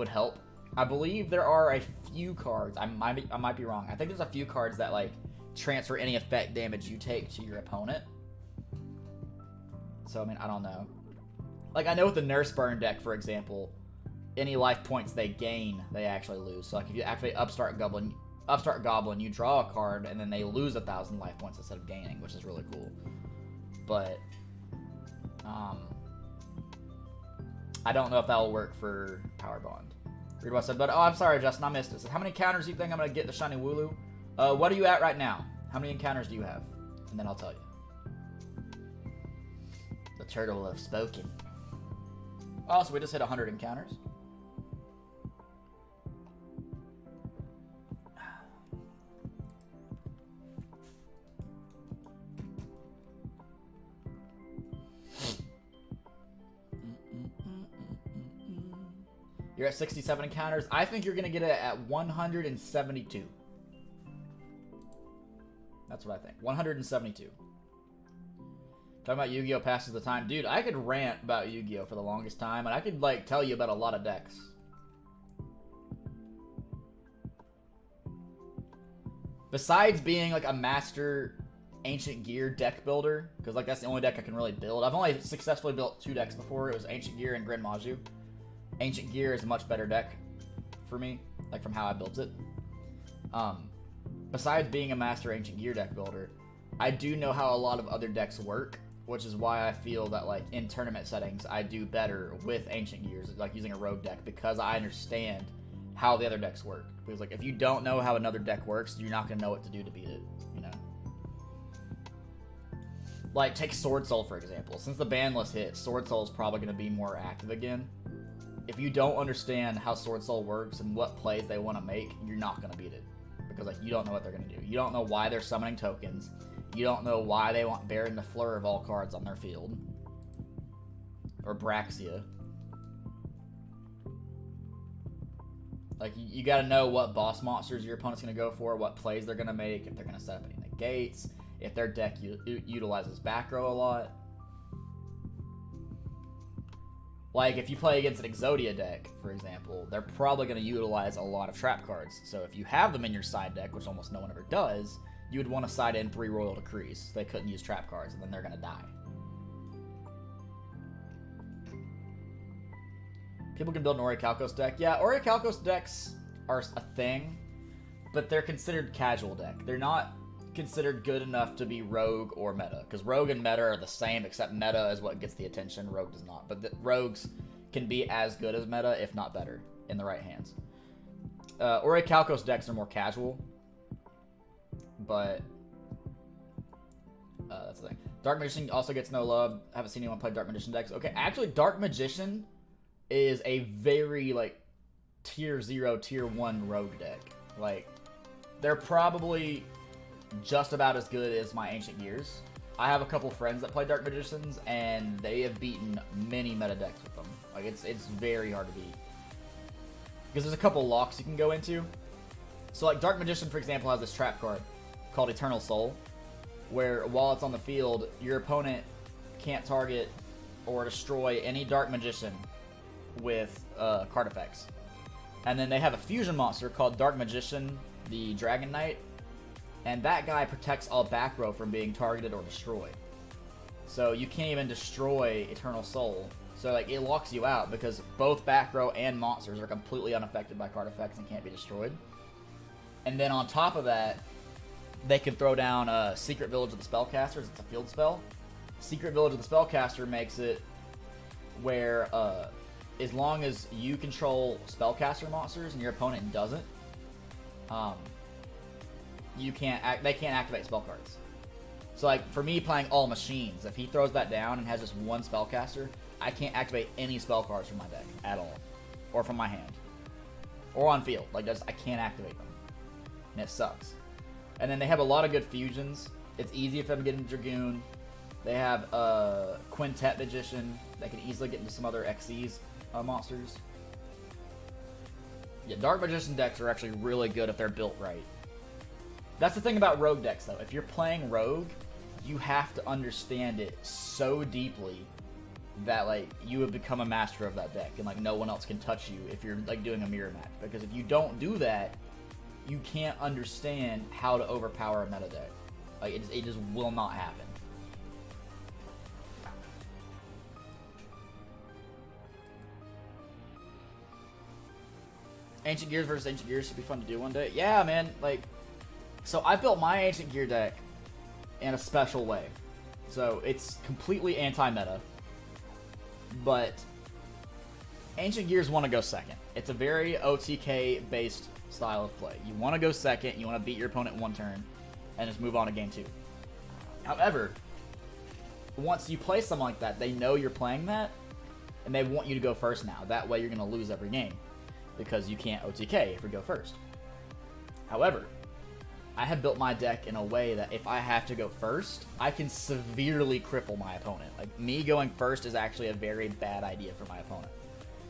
S1: help. I believe there are a few cards. I might be wrong. I think there's a few cards that like transfer any effect damage you take to your opponent. So I mean, I don't know. Like I know with the Nurse Burn deck, for example, any life points they gain, they actually lose. So like if you activate Upstart Goblin, you draw a card, and then they lose 1,000 life points instead of gaining, which is really cool. But I don't know if that'll work for Power Bond. Read what I said, but oh, I'm sorry, Justin, I missed it. So how many encounters do you think I'm gonna get the Shiny Wooloo? What are you at right now? How many encounters do you have? And then I'll tell you. The turtle will have spoken. Oh, so we just hit 100 encounters. You're at 67 encounters. I think you're going to get it at 172. That's what I think. 172. Talking about Yu-Gi-Oh! Passes the time. Dude, I could rant about Yu-Gi-Oh! For the longest time, and I could, like, tell you about a lot of decks. Besides being, like, a master Ancient Gear deck builder, because, like, that's the only deck I can really build. I've only successfully built 2 decks before. It was Ancient Gear and Grand Maju. Ancient Gear is a much better deck for me, like, from how I built it. Besides being a master Ancient Gear deck builder, I do know how a lot of other decks work, which is why I feel that, like, in tournament settings, I do better with Ancient Gears, like using a rogue deck, because I understand how the other decks work. Because, like, if you don't know how another deck works, you're not going to know what to do to beat it, you know? Like, take Sword Soul, for example. Since the ban list hit, Sword Soul is probably going to be more active again. If you don't understand how Sword Soul works and what plays they want to make, you're not going to beat it. Because, like, you don't know what they're going to do. You don't know why they're summoning tokens. You don't know why they want Baron the Fleur of all cards on their field. Or Braxia. Like, you got to know what boss monsters your opponent's going to go for, what plays they're going to make, if they're going to set up any negates, if their deck utilizes back row a lot. Like, if you play against an Exodia deck, for example, they're probably going to utilize a lot of trap cards. So if you have them in your side deck, which almost no one ever does, you would want to side in 3 Royal Decrees, so they couldn't use trap cards, and then they're going to die. People can build an Orichalcos deck. Yeah, Orichalcos decks are a thing, but they're considered casual deck. They're not considered good enough to be rogue or meta, because rogue and meta are the same, except meta is what gets the attention, rogue does not. But rogues can be as good as meta, if not better, in the right hands. Orichalcos decks are more casual, but that's the thing. Dark Magician also gets no love. I haven't seen anyone play Dark Magician decks. Okay, actually, Dark Magician is a very, like, tier 0, tier 1 rogue deck. Like, they're probably just about as good as my Ancient Gears. I have a couple friends that play Dark Magicians, and they have beaten many meta decks with them. Like, it's very hard to beat. Because there's a couple locks you can go into. So, like, Dark Magician, for example, has this trap card called Eternal Soul, where while it's on the field, your opponent can't target or destroy any Dark Magician with card effects. And then they have a fusion monster called Dark Magician, the Dragon Knight, and that guy protects all back row from being targeted or destroyed. So you can't even destroy Eternal Soul. So, like, it locks you out because both back row and monsters are completely unaffected by card effects and can't be destroyed. And then on top of that, they can throw down Secret Village of the Spellcasters. It's a field spell. Secret Village of the Spellcaster makes it where as long as you control spellcaster monsters and your opponent doesn't, they can't activate spell cards. So, like, for me playing all machines, if he throws that down and has just one spellcaster, I can't activate any spell cards from my deck at all, or from my hand, or on field. Like, I can't activate them, and it sucks. And then they have a lot of good fusions. It's easy for them to get into Dragoon. They have Quintet Magician. They can easily get into some other XCs monsters. Yeah, Dark Magician decks are actually really good if they're built right. That's the thing about rogue decks, though. If you're playing rogue, you have to understand it so deeply that, like, you would become a master of that deck, and, like, no one else can touch you if you're, like, doing a mirror match. Because if you don't do that, you can't understand how to overpower a meta deck. Like, it just will not happen. Ancient Gears versus Ancient Gears should be fun to do one day. Yeah, man. Like, so I built my Ancient Gear deck in a special way. So it's completely anti-meta, but Ancient Gears want to go second. It's a very OTK-based style of play. You want to go second, you want to beat your opponent in one turn, and just move on to game 2. However, once you play something like that, they know you're playing that, and they want you to go first now. That way you're going to lose every game, because you can't OTK if you go first. However, I have built my deck in a way that if I have to go first, I can severely cripple my opponent. Like, me going first is actually a very bad idea for my opponent.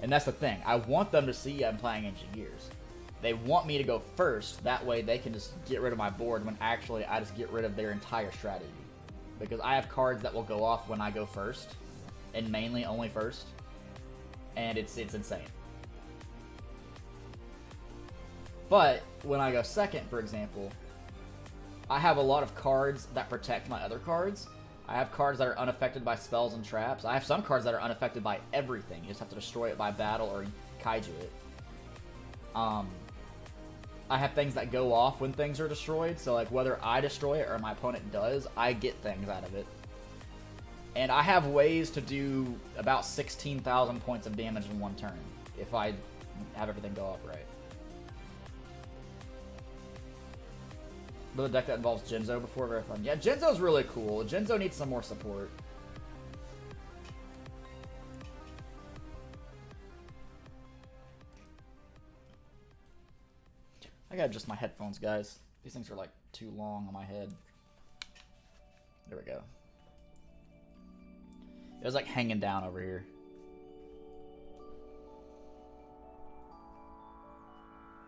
S1: And that's the thing. I want them to see I'm playing Ancient Gears. They want me to go first. That way they can just get rid of my board when actually I just get rid of their entire strategy. Because I have cards that will go off when I go first. And mainly only first. And it's insane. But when I go second, for example, I have a lot of cards that protect my other cards. I have cards that are unaffected by spells and traps. I have some cards that are unaffected by everything. You just have to destroy it by battle or kaiju it. I have things that go off when things are destroyed. So like whether I destroy it or my opponent does, I get things out of it. And I have ways to do about 16,000 points of damage in one turn if I have everything go off right. But a deck that involves Genzo before, very fun. Yeah, Genzo's really cool. Genzo needs some more support. I gotta adjust my headphones, guys. These things are like too long on my head. There we go. It was like hanging down over here.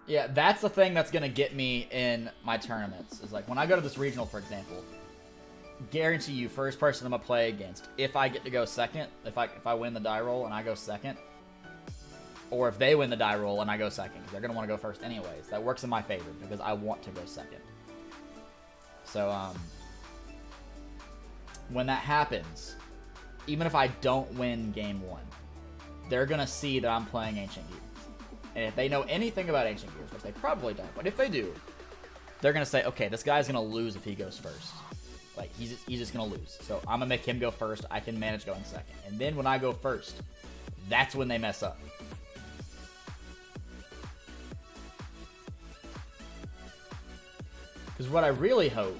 S1: Yeah, that's the thing that's gonna get me in my tournaments. Is like when I go to this regional, for example, guarantee you, first person I'm gonna play against, if I get to go second, if I win the die roll and I go second, or if they win the die roll and I go second, because they're gonna want to go first anyways. That works in my favor because I want to go second. So when that happens, even if I don't win game one, they're gonna see that I'm playing Ancient Gears. And if they know anything about Ancient Gears, which they probably don't, but if they do, they're going to say, okay, this guy's going to lose if he goes first. Like, he's just going to lose. So I'm going to make him go first. I can manage going second. And then when I go first, that's when they mess up. Because what I really hope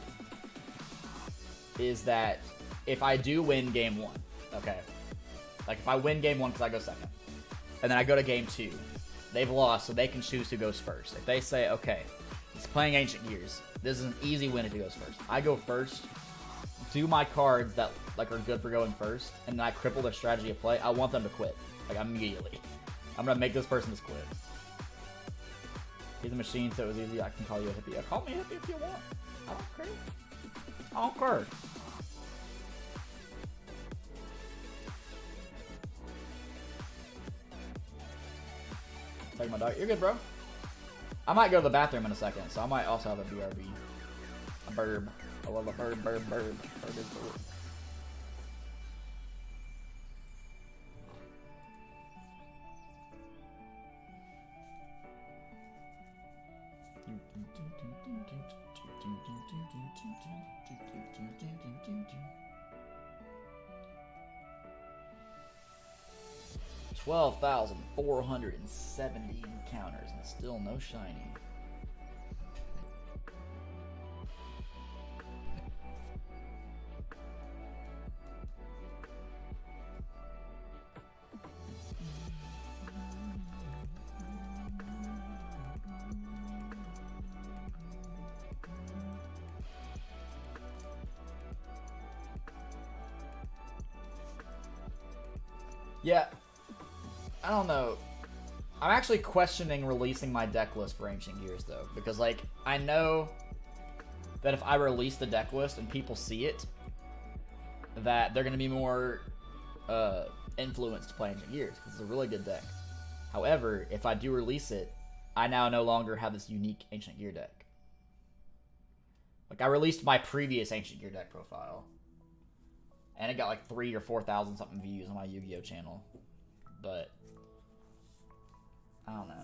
S1: is that if I do win game one, okay, like if I win game one because I go second, and then I go to game two, they've lost, so they can choose who goes first. If they say, okay, he's playing Ancient Gears, this is an easy win if he goes first. I go first, do my cards that like are good for going first, and then I cripple their strategy of play. I want them to quit, like immediately. I'm gonna make this person just quit. He's a machine, so it was easy. I can call you a hippie. Call me a hippie if you want. I don't care. I don't care. Take my dog. You're good, bro. I might go to the bathroom in a second, so I might also have a BRB. A burb. I love a burb. Burb is cool. $12,470 encounters and still no shiny. Yeah, I don't know. I'm actually questioning releasing my deck list for Ancient Gears, though. Because, like, I know that if I release the deck list and people see it, that they're going to be more influenced to play Ancient Gears. Because it's a really good deck. However, if I do release it, I now no longer have this unique Ancient Gear deck. Like, I released my previous Ancient Gear deck profile. And it got like 3,000 or 4,000 something views on my Yu-Gi-Oh channel. But I don't know.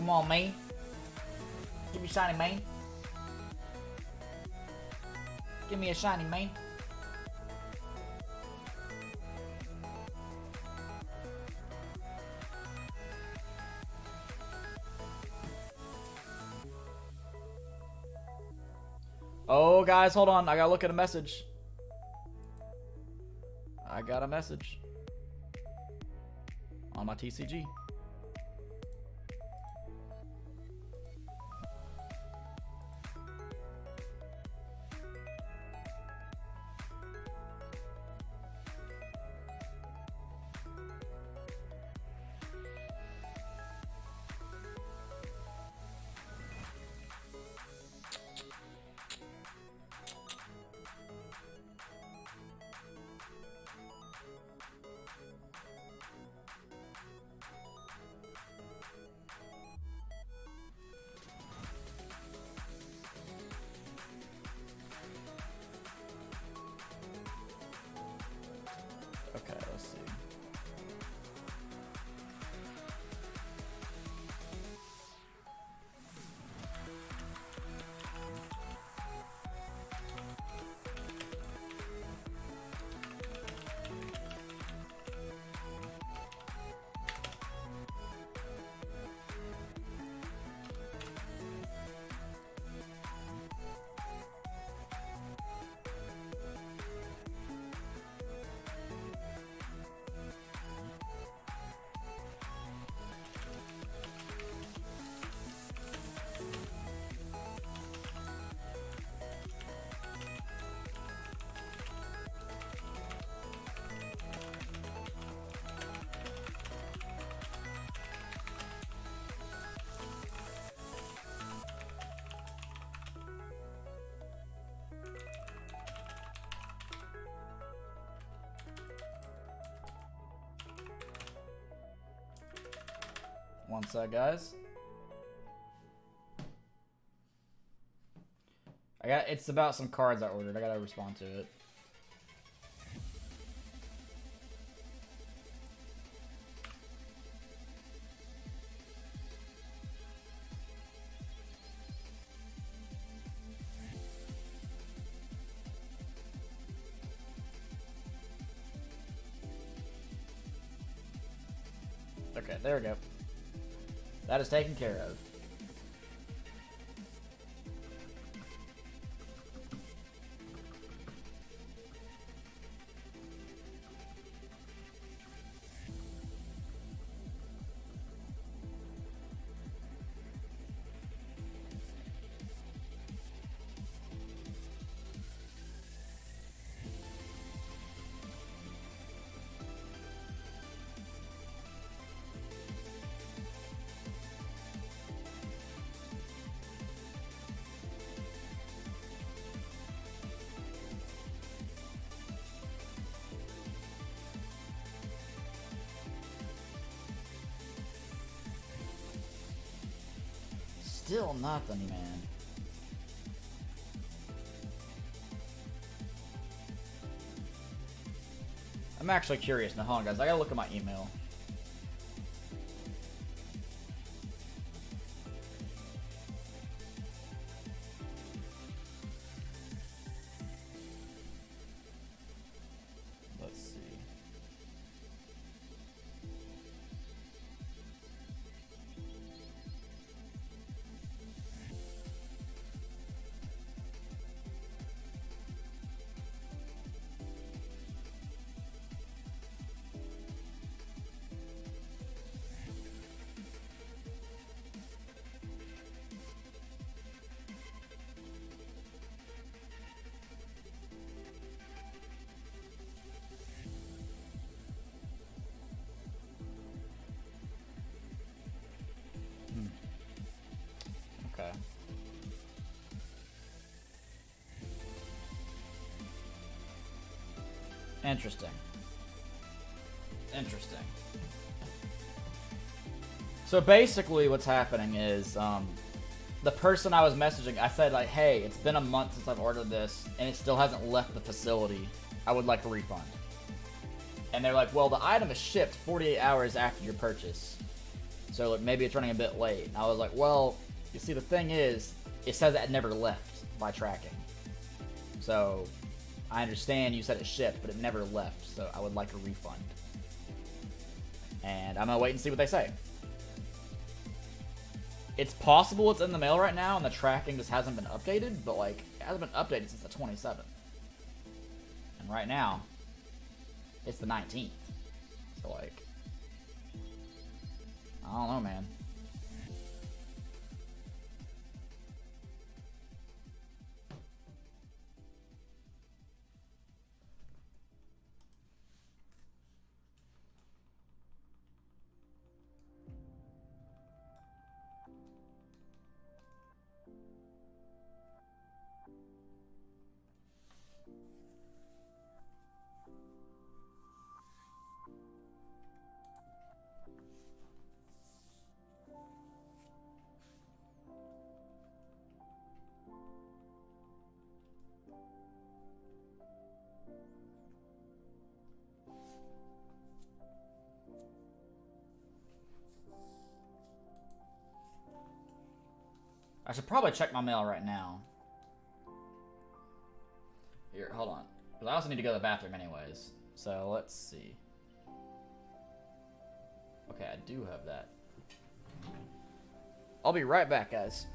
S1: Come on, man. Give me shiny, man. Give me a shiny, man. Oh, guys, hold on. I gotta look at a message. I got a message on my TCG. Okay, let's see. One sec, guys. It's about some cards I ordered. I gotta respond to it. Okay, there we go. That is taken care of. Still nothing, man. I'm actually curious now. Hold on, guys. I gotta look at my email. Let's see. Okay. Interesting. Interesting. So basically what's happening is the person I was messaging, I said like, hey, it's been a month since I've ordered this and it still hasn't left the facility. I would like a refund. And they're like, well, the item is shipped 48 hours after your purchase. So like, maybe it's running a bit late. And I was like, well, you see, the thing is, it says it never left by tracking. So I understand you said it shipped, but it never left. So I would like a refund. And I'm gonna wait and see what they say. It's possible it's in the mail right now and the tracking just hasn't been updated, but like, it hasn't been updated since the 27th. And right now, it's the 19th. So like, I don't know, man. I should probably check my mail right now. Here, hold on. Because I also need to go to the bathroom anyways. So, let's see. Okay, I do have that. I'll be right back, guys.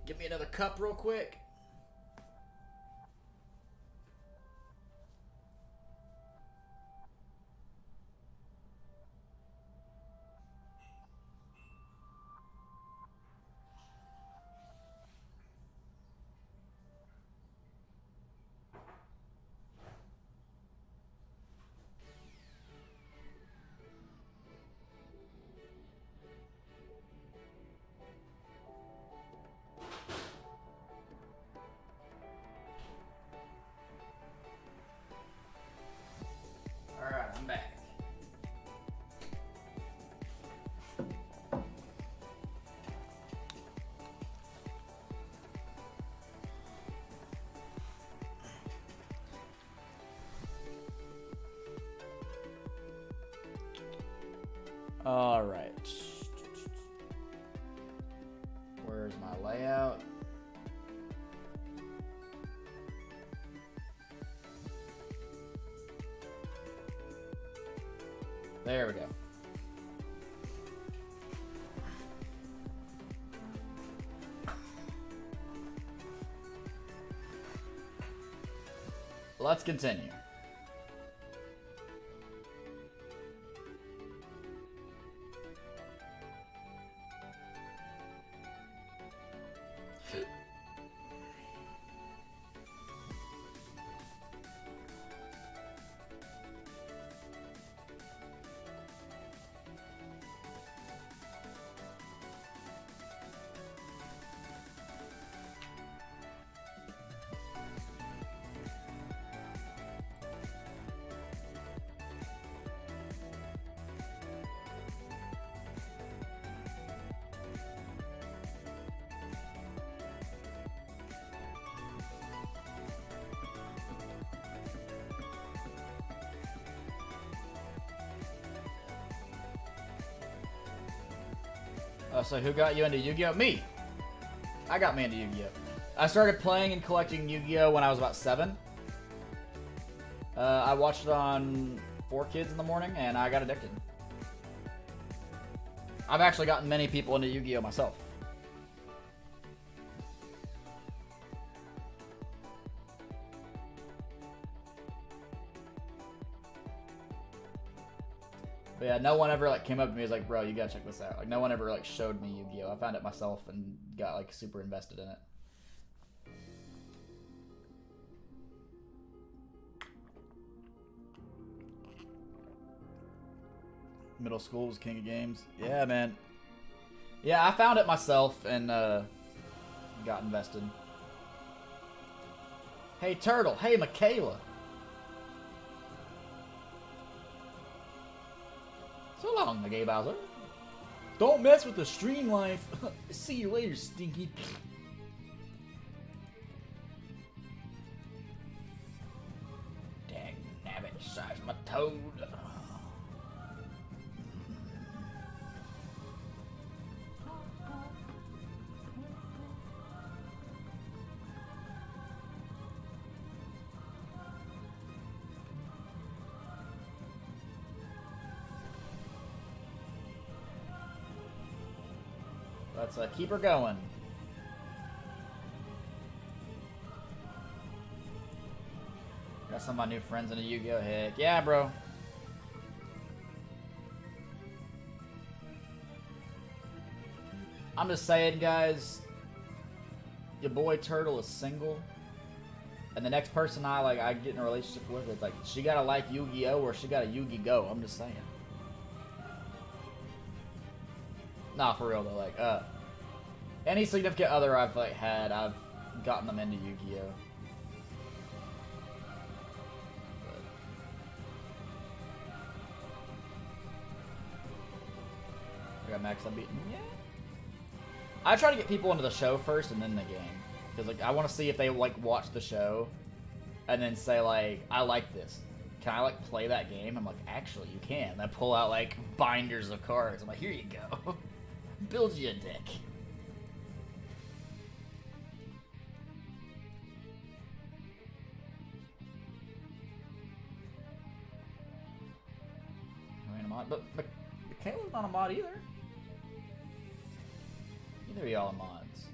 S1: Give me another cup real quick. Alright, I'm back. Alright. Where's my layout? There we go. Let's continue. So who got you into Yu-Gi-Oh? Me! I got me into Yu-Gi-Oh! I started playing and collecting Yu-Gi-Oh! When I was about 7. I watched it on 4Kids in the morning, and I got addicted. I've actually gotten many people into Yu-Gi-Oh! Myself. But yeah, no one ever like came up to me and was like, bro, you gotta check this out. Like, no one ever like showed me Yu-Gi-Oh! I found it myself and got like super invested in it. Middle school was king of games. Yeah, man. Yeah, I found it myself and got invested. Hey, Turtle. Hey, Michaela. So long, McGay Bowser. Don't mess with the stream life. See you later, Stinky. Dang nabbit, size my toad. Let's keep her going. Got some of my new friends in a Yu-Gi-Oh! Heck yeah, bro. I'm just saying, guys. Your boy Turtle is single, and the next person I get in a relationship with, it's like she gotta like Yu-Gi-Oh! Or she gotta Yu-Gi-Go. I'm just saying. Nah, for real though. Like, any significant other I've had, I've gotten them into Yu-Gi-Oh. I got max unbeaten. Yeah. I try to get people into the show first and then the game, because like I want to see if they like watch the show, and then say like, I like this. Can I like play that game? I'm like, actually, you can. I pull out like binders of cards. I'm like, here you go. Build you a deck. I mean, a mod, but Michaela's not a mod either. Neither of y'all are mods.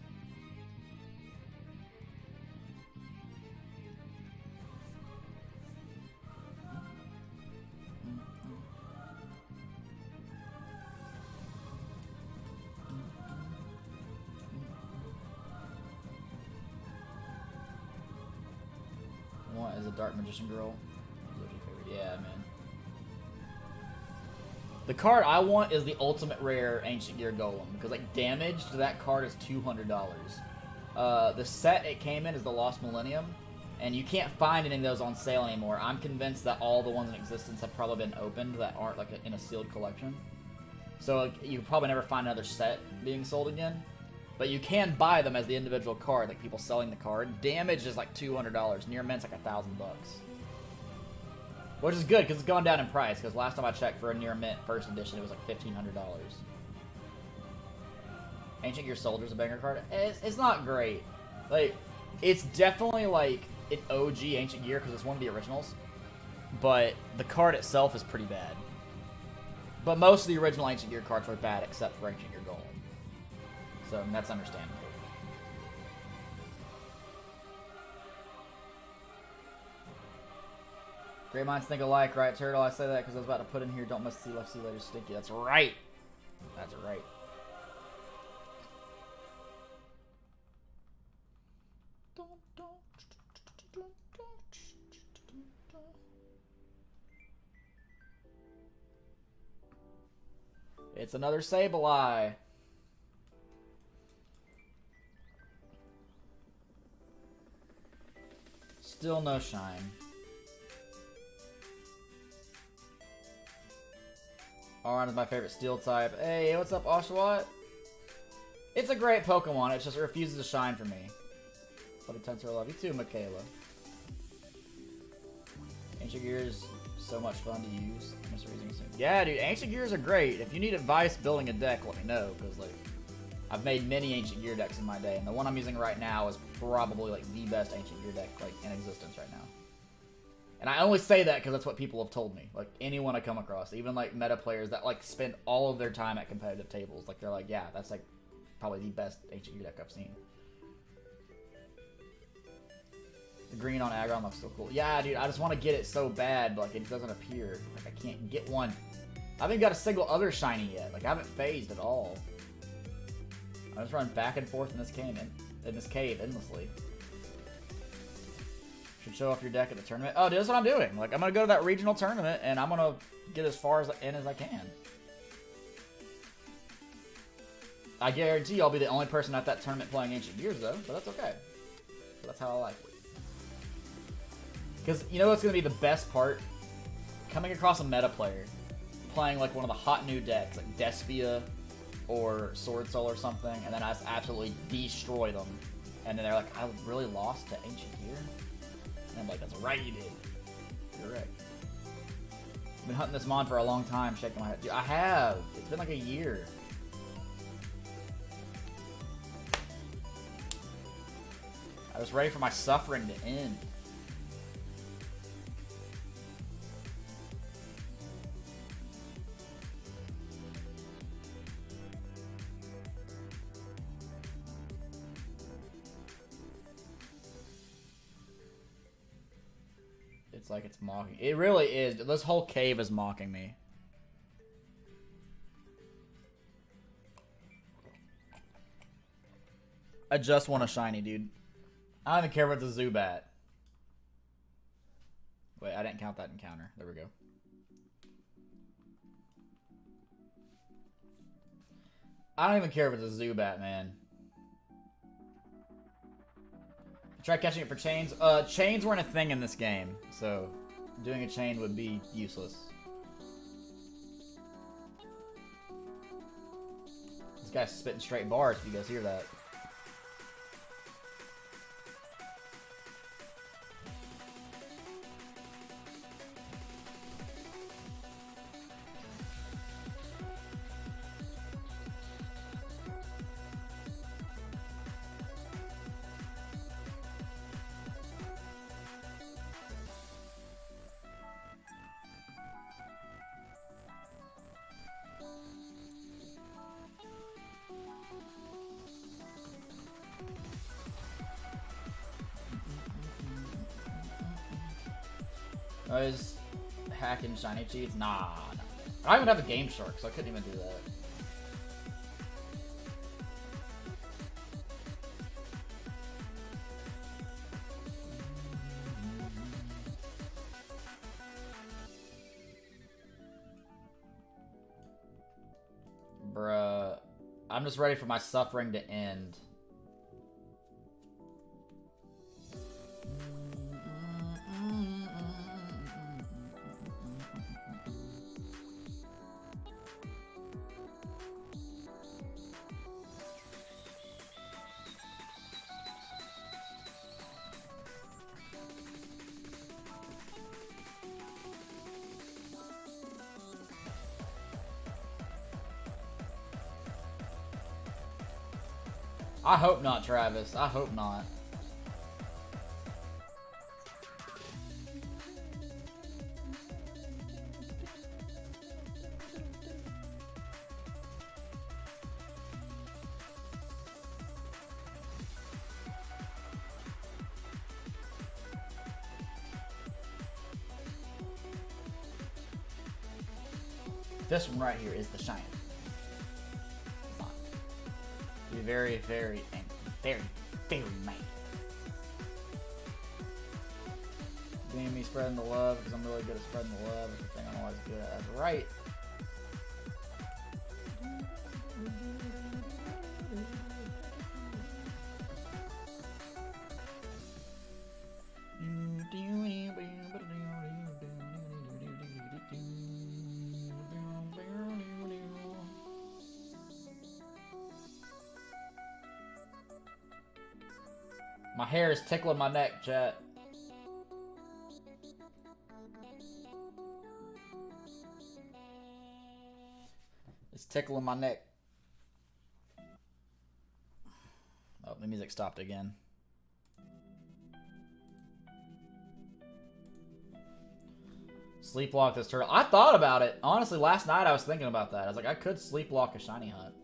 S1: Dark Magician Girl. Yeah, man. The card I want is the ultimate rare Ancient Gear Golem, because like damage to that card is $200. The set it came in is the Lost Millennium, and you can't find any of those on sale anymore. I'm convinced that all the ones in existence have probably been opened that aren't like in a sealed collection. So like, you probably never find another set being sold again. But you can buy them as the individual card, like people selling the card. Damage is like $200. Near Mint's like $1,000. Which is good, because it's gone down in price, because last time I checked for a Near Mint first edition, it was like $1,500. Ancient Gear Soldier's a banger card. It's not great. Like, it's definitely like an OG Ancient Gear, because it's one of the originals. But the card itself is pretty bad. But most of the original Ancient Gear cards were bad, except for Ancient Gear Golem. So that's understandable. Great minds think alike, right, Turtle? I say that because I was about to put in here, don't must see left, see later, stinky. That's right. That's right. It's another Sableye. Still no shine. Aron is my favorite steel type. Hey, what's up, Oshawott? It's a great Pokemon. It just refuses to shine for me. What a tensor, I love you too, Michaela. Ancient Gears, so much fun to use. Yeah, dude, Ancient Gears are great. If you need advice building a deck, let me know, because like I've made many Ancient Gear decks in my day, and the one I'm using right now is probably like the best Ancient Gear deck like in existence right now. And I only say that because that's what people have told me. Like, anyone I come across, even, like, meta players that, like, spend all of their time at competitive tables. Like, they're like, yeah, that's, like, probably the best Ancient Gear deck I've seen. The green on Aron looks so cool. Yeah, dude, I just want to get it so bad, but, like, it doesn't appear. Like, I can't get one. I haven't got a single other shiny yet. Like, I haven't phased at all. I just run back and forth in this cave endlessly. Should show off your deck at the tournament. Oh, dude, that's what I'm doing. Like, I'm gonna go to that regional tournament, and I'm gonna get as far in as I can. I guarantee I'll be the only person at that tournament playing Ancient Gears, though, but that's okay. So that's how I like it. Because, you know what's gonna be the best part? Coming across a meta player, playing, like, one of the hot new decks, like Despia or Sword Soul or something, and then I just absolutely destroy them. And then they're like, I really lost to Ancient Gear? And I'm like, that's right, you did. You're right. I've been hunting this mon for a long time, shaking my head. Dude, I have. It's been like a year. I was ready for my suffering to end. It's like it's mocking. It really is. This whole cave is mocking me. I just want a shiny, dude. I don't even care if it's a Zubat. Wait, I didn't count that encounter. There we go. I don't even care if it's a Zubat, man. Try catching it for chains. Chains weren't a thing in this game, so doing a chain would be useless. This guy's spitting straight bars, if you guys hear that. I was hacking shiny cheats? Nah. I don't even have a Game Shark, so I couldn't even do that. I'm just ready for my suffering to end. I hope not, Travis. I hope not. This one right here is the shine. Be very, very angry. Very, very mad. Being me spreading the love because I'm really good at spreading the love. It's the thing I'm always good at. That's right. My hair is tickling my neck, chat. It's tickling my neck. Oh, the music stopped again. Sleepwalk this turtle. I thought about it. Honestly, last night I was thinking about that. I was like, I could sleepwalk a shiny hunt.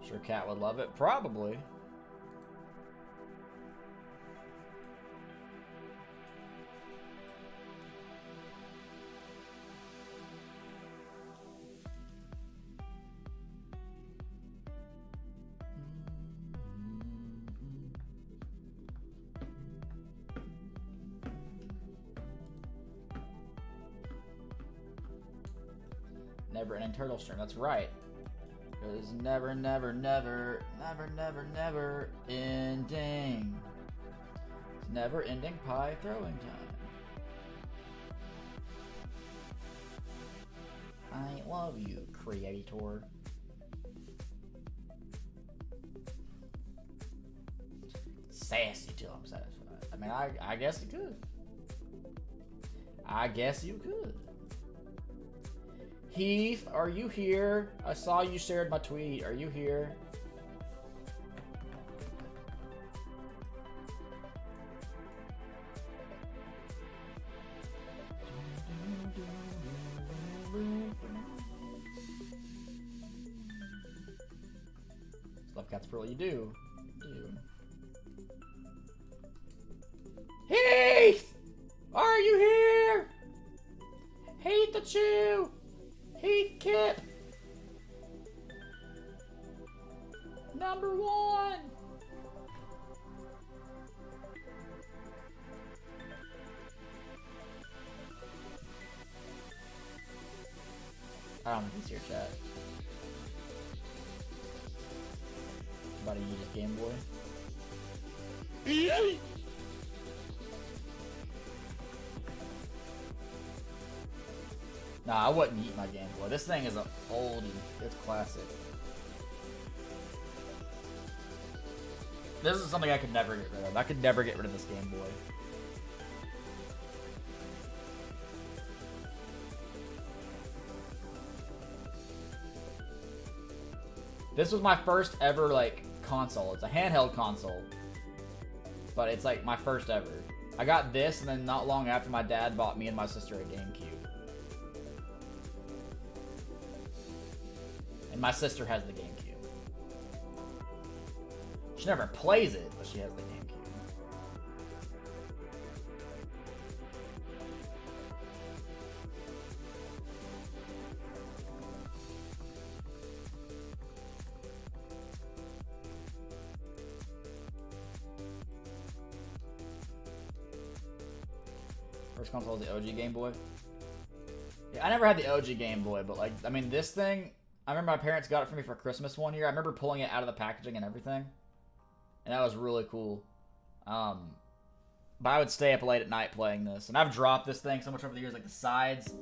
S1: Sure Cat would love it. Probably. Never ending turtle stream. That's right. It's never, never, never, never, never, never ending. It's never ending pie throwing time. I love you, creator. Sassy till I'm satisfied. I mean, I guess you could. I guess you could. Heath, are you here? I saw you shared my tweet. Are you here? Love Cat's Pearl, you do. Heath! Are you here? Heath the Chew! Heath Kip! Number 1! I don't think he's here, chat. About to use his Game Boy. Nah, I wouldn't eat my Game Boy. This thing is a oldie. It's classic. This is something I could never get rid of. I could never get rid of this Game Boy. This was my first ever, like, console. It's a handheld console. But it's, like, my first ever. I got this, and then not long after, my dad bought me and my sister a GameCube. And my sister has the GameCube. She never plays it, but she has the GameCube. First console was the OG Game Boy. Yeah, I never had the OG Game Boy, but like, I mean, this thing, I remember my parents got it for me for Christmas one year. I remember pulling it out of the packaging and everything. And that was really cool. But I would stay up late at night playing this. And I've dropped this thing so much over the years. Like the sides,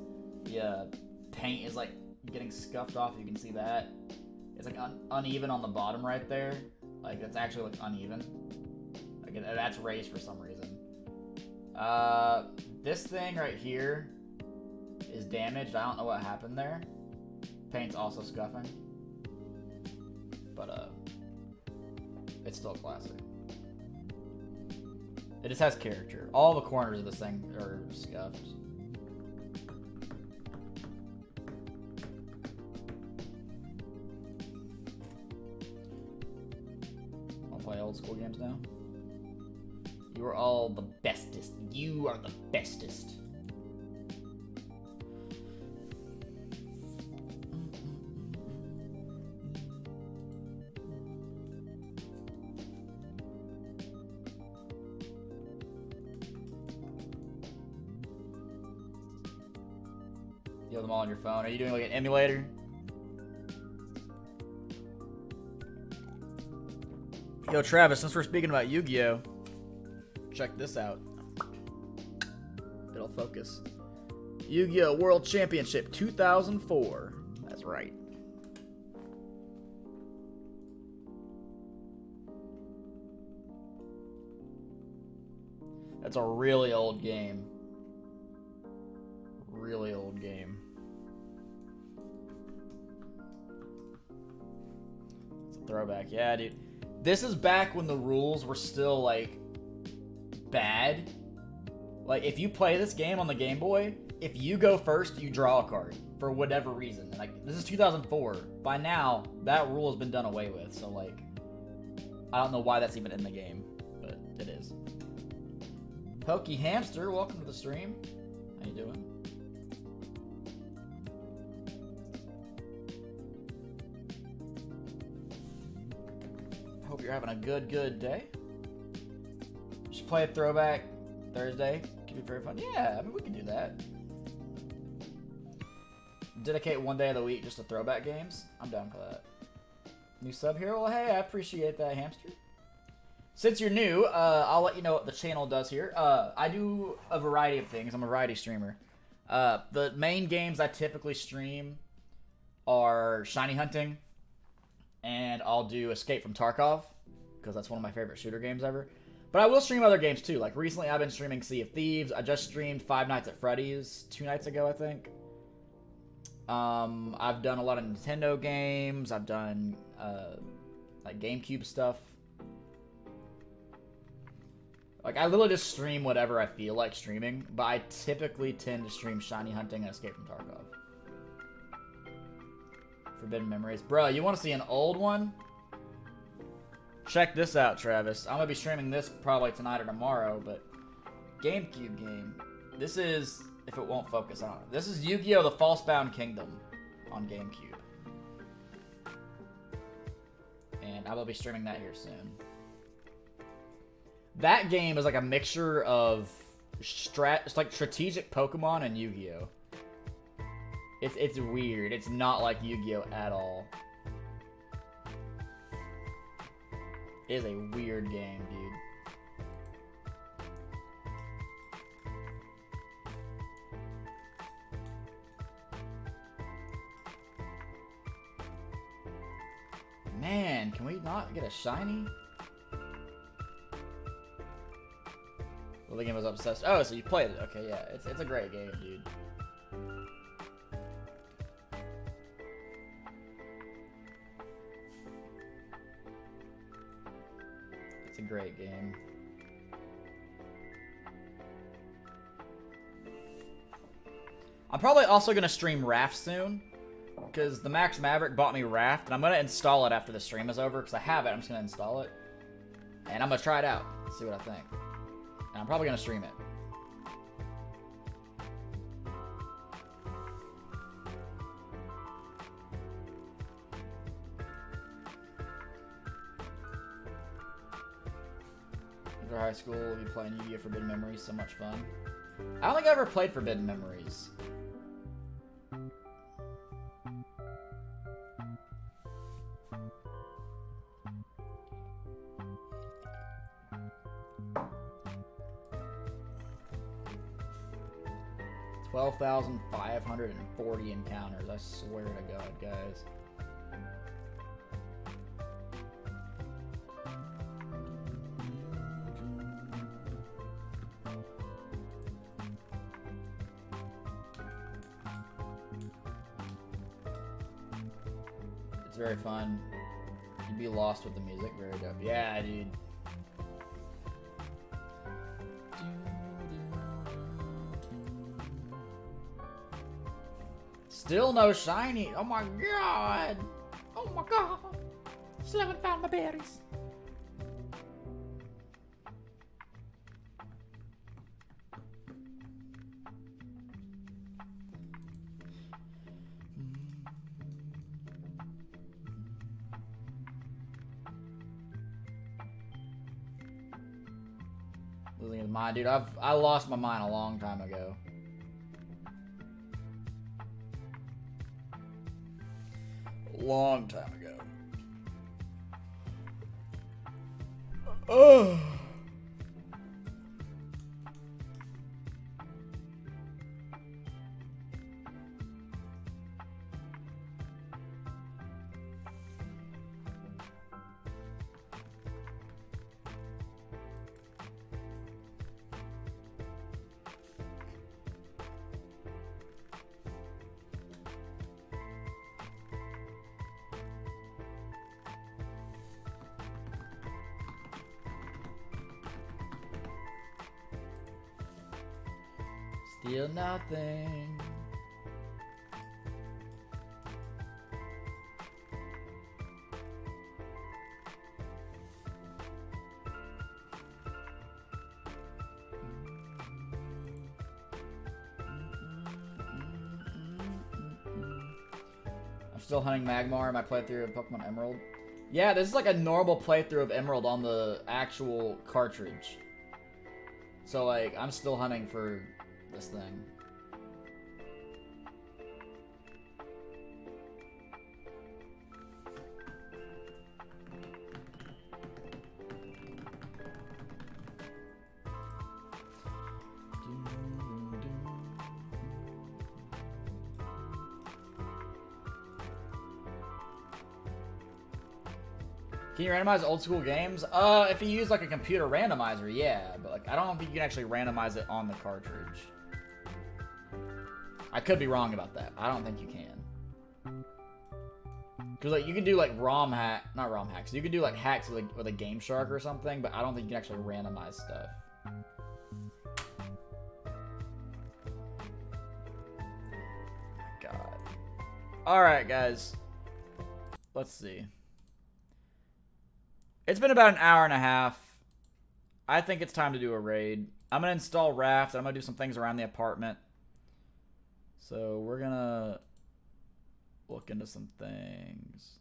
S1: the paint is like getting scuffed off. You can see that. It's like uneven on the bottom right there. Like it's actually like uneven. Like that's raised for some reason. This thing right here is damaged. I don't know what happened there. Paint's also scuffing. But it's still classic. It just has character. All the corners of this thing are scuffed. Wanna play old school games now? You are all the bestest. You are the bestest. You have them all on your phone. Are you doing like an emulator? Yo, Travis, since we're speaking about Yu-Gi-Oh, check this out. It'll focus. Yu-Gi-Oh! World Championship 2004. That's right. That's a really old game. Really old game. It's a throwback. Yeah, dude. This is back when the rules were still, like, bad. Like, if you play this game on the Game Boy, if you go first, you draw a card. For whatever reason. Like, this is 2004. By now, that rule has been done away with. So, like, I don't know why that's even in the game. But it is. Pokey Hamster, welcome to the stream. How you doing? Hope you're having a good day. Should play a throwback Thursday. Could be very fun. Yeah, I mean, we can do that. Dedicate one day of the week just to throwback games. I'm down for that. New sub here? Well, hey, I appreciate that, Hamster. Since you're new, I'll let you know what the channel does here. I do a variety of things. I'm a variety streamer. The main games I typically stream are shiny hunting, and I'll do Escape from Tarkov, because that's one of my favorite shooter games ever. But I will stream other games too. Like recently I've been streaming Sea of Thieves. I just streamed Five Nights at Freddy's 2 nights ago, I think. I've done a lot of Nintendo games. I've done like GameCube stuff. Like, I literally just stream whatever I feel like streaming, but I typically tend to stream Shiny Hunting and Escape from Tarkov. Forbidden Memories. Bro, you want to see an old one? Check this out, Travis. I'm going to be streaming this probably tonight or tomorrow, but GameCube game. This is, if it won't focus on it, this is Yu-Gi-Oh! The Falsebound Kingdom on GameCube. And I will be streaming that here soon. That game is like a mixture of it's like strategic Pokemon and Yu-Gi-Oh! It's weird. It's not like Yu-Gi-Oh! At all. It is a weird game, dude. Man, can we not get a shiny? Well, the game was obsessed. Oh, so you played it. Okay, yeah. It's a great game, dude. It's a great game. I'm probably also going to stream Raft soon, because the Max Maverick bought me Raft, and I'm going to install it after the stream is over, because I have it. I'm just going to install it, and I'm going to try it out, see what I think. And I'm probably going to stream it. After high school, we'll be playing Yu-Gi-Oh! Forbidden Memories. So much fun. I don't think I ever played Forbidden Memories. $12,540 encounters. I swear to God, guys. It's very fun. You'd be lost with the music. Very dope. Yeah, dude. Still no shiny. Oh my god. Oh my god. Still haven't found my berries. Losing his mind, dude. I lost my mind a long time ago. Long time ago. Oh. Still nothing. I'm still hunting Magmar in my playthrough of Pokemon Emerald. Yeah, this is like a normal playthrough of Emerald on the actual cartridge. So like, I'm still hunting for this thing. Can you randomize old school games? If you use like a computer randomizer, yeah, but like I don't think you can actually randomize it on the cartridge. I could be wrong about that. I don't think you can. Because like you can do like not ROM hacks. You can do like hacks with a Game Shark or something, but I don't think you can actually randomize stuff. God. All right, guys. Let's see. It's been about an hour and a half. I think it's time to do a raid. I'm gonna install Raft. I'm gonna do some things around the apartment. So we're gonna look into some things.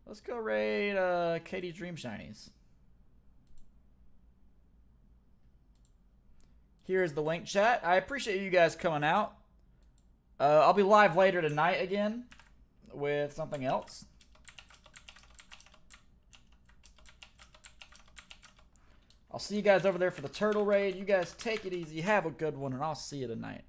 S1: Let's go raid Katie's Dream Shinies. Here's the link, chat. I appreciate you guys coming out. I'll be live later tonight again with something else. I'll see you guys over there for the turtle raid. You guys take it easy. Have a good one, and I'll see you tonight.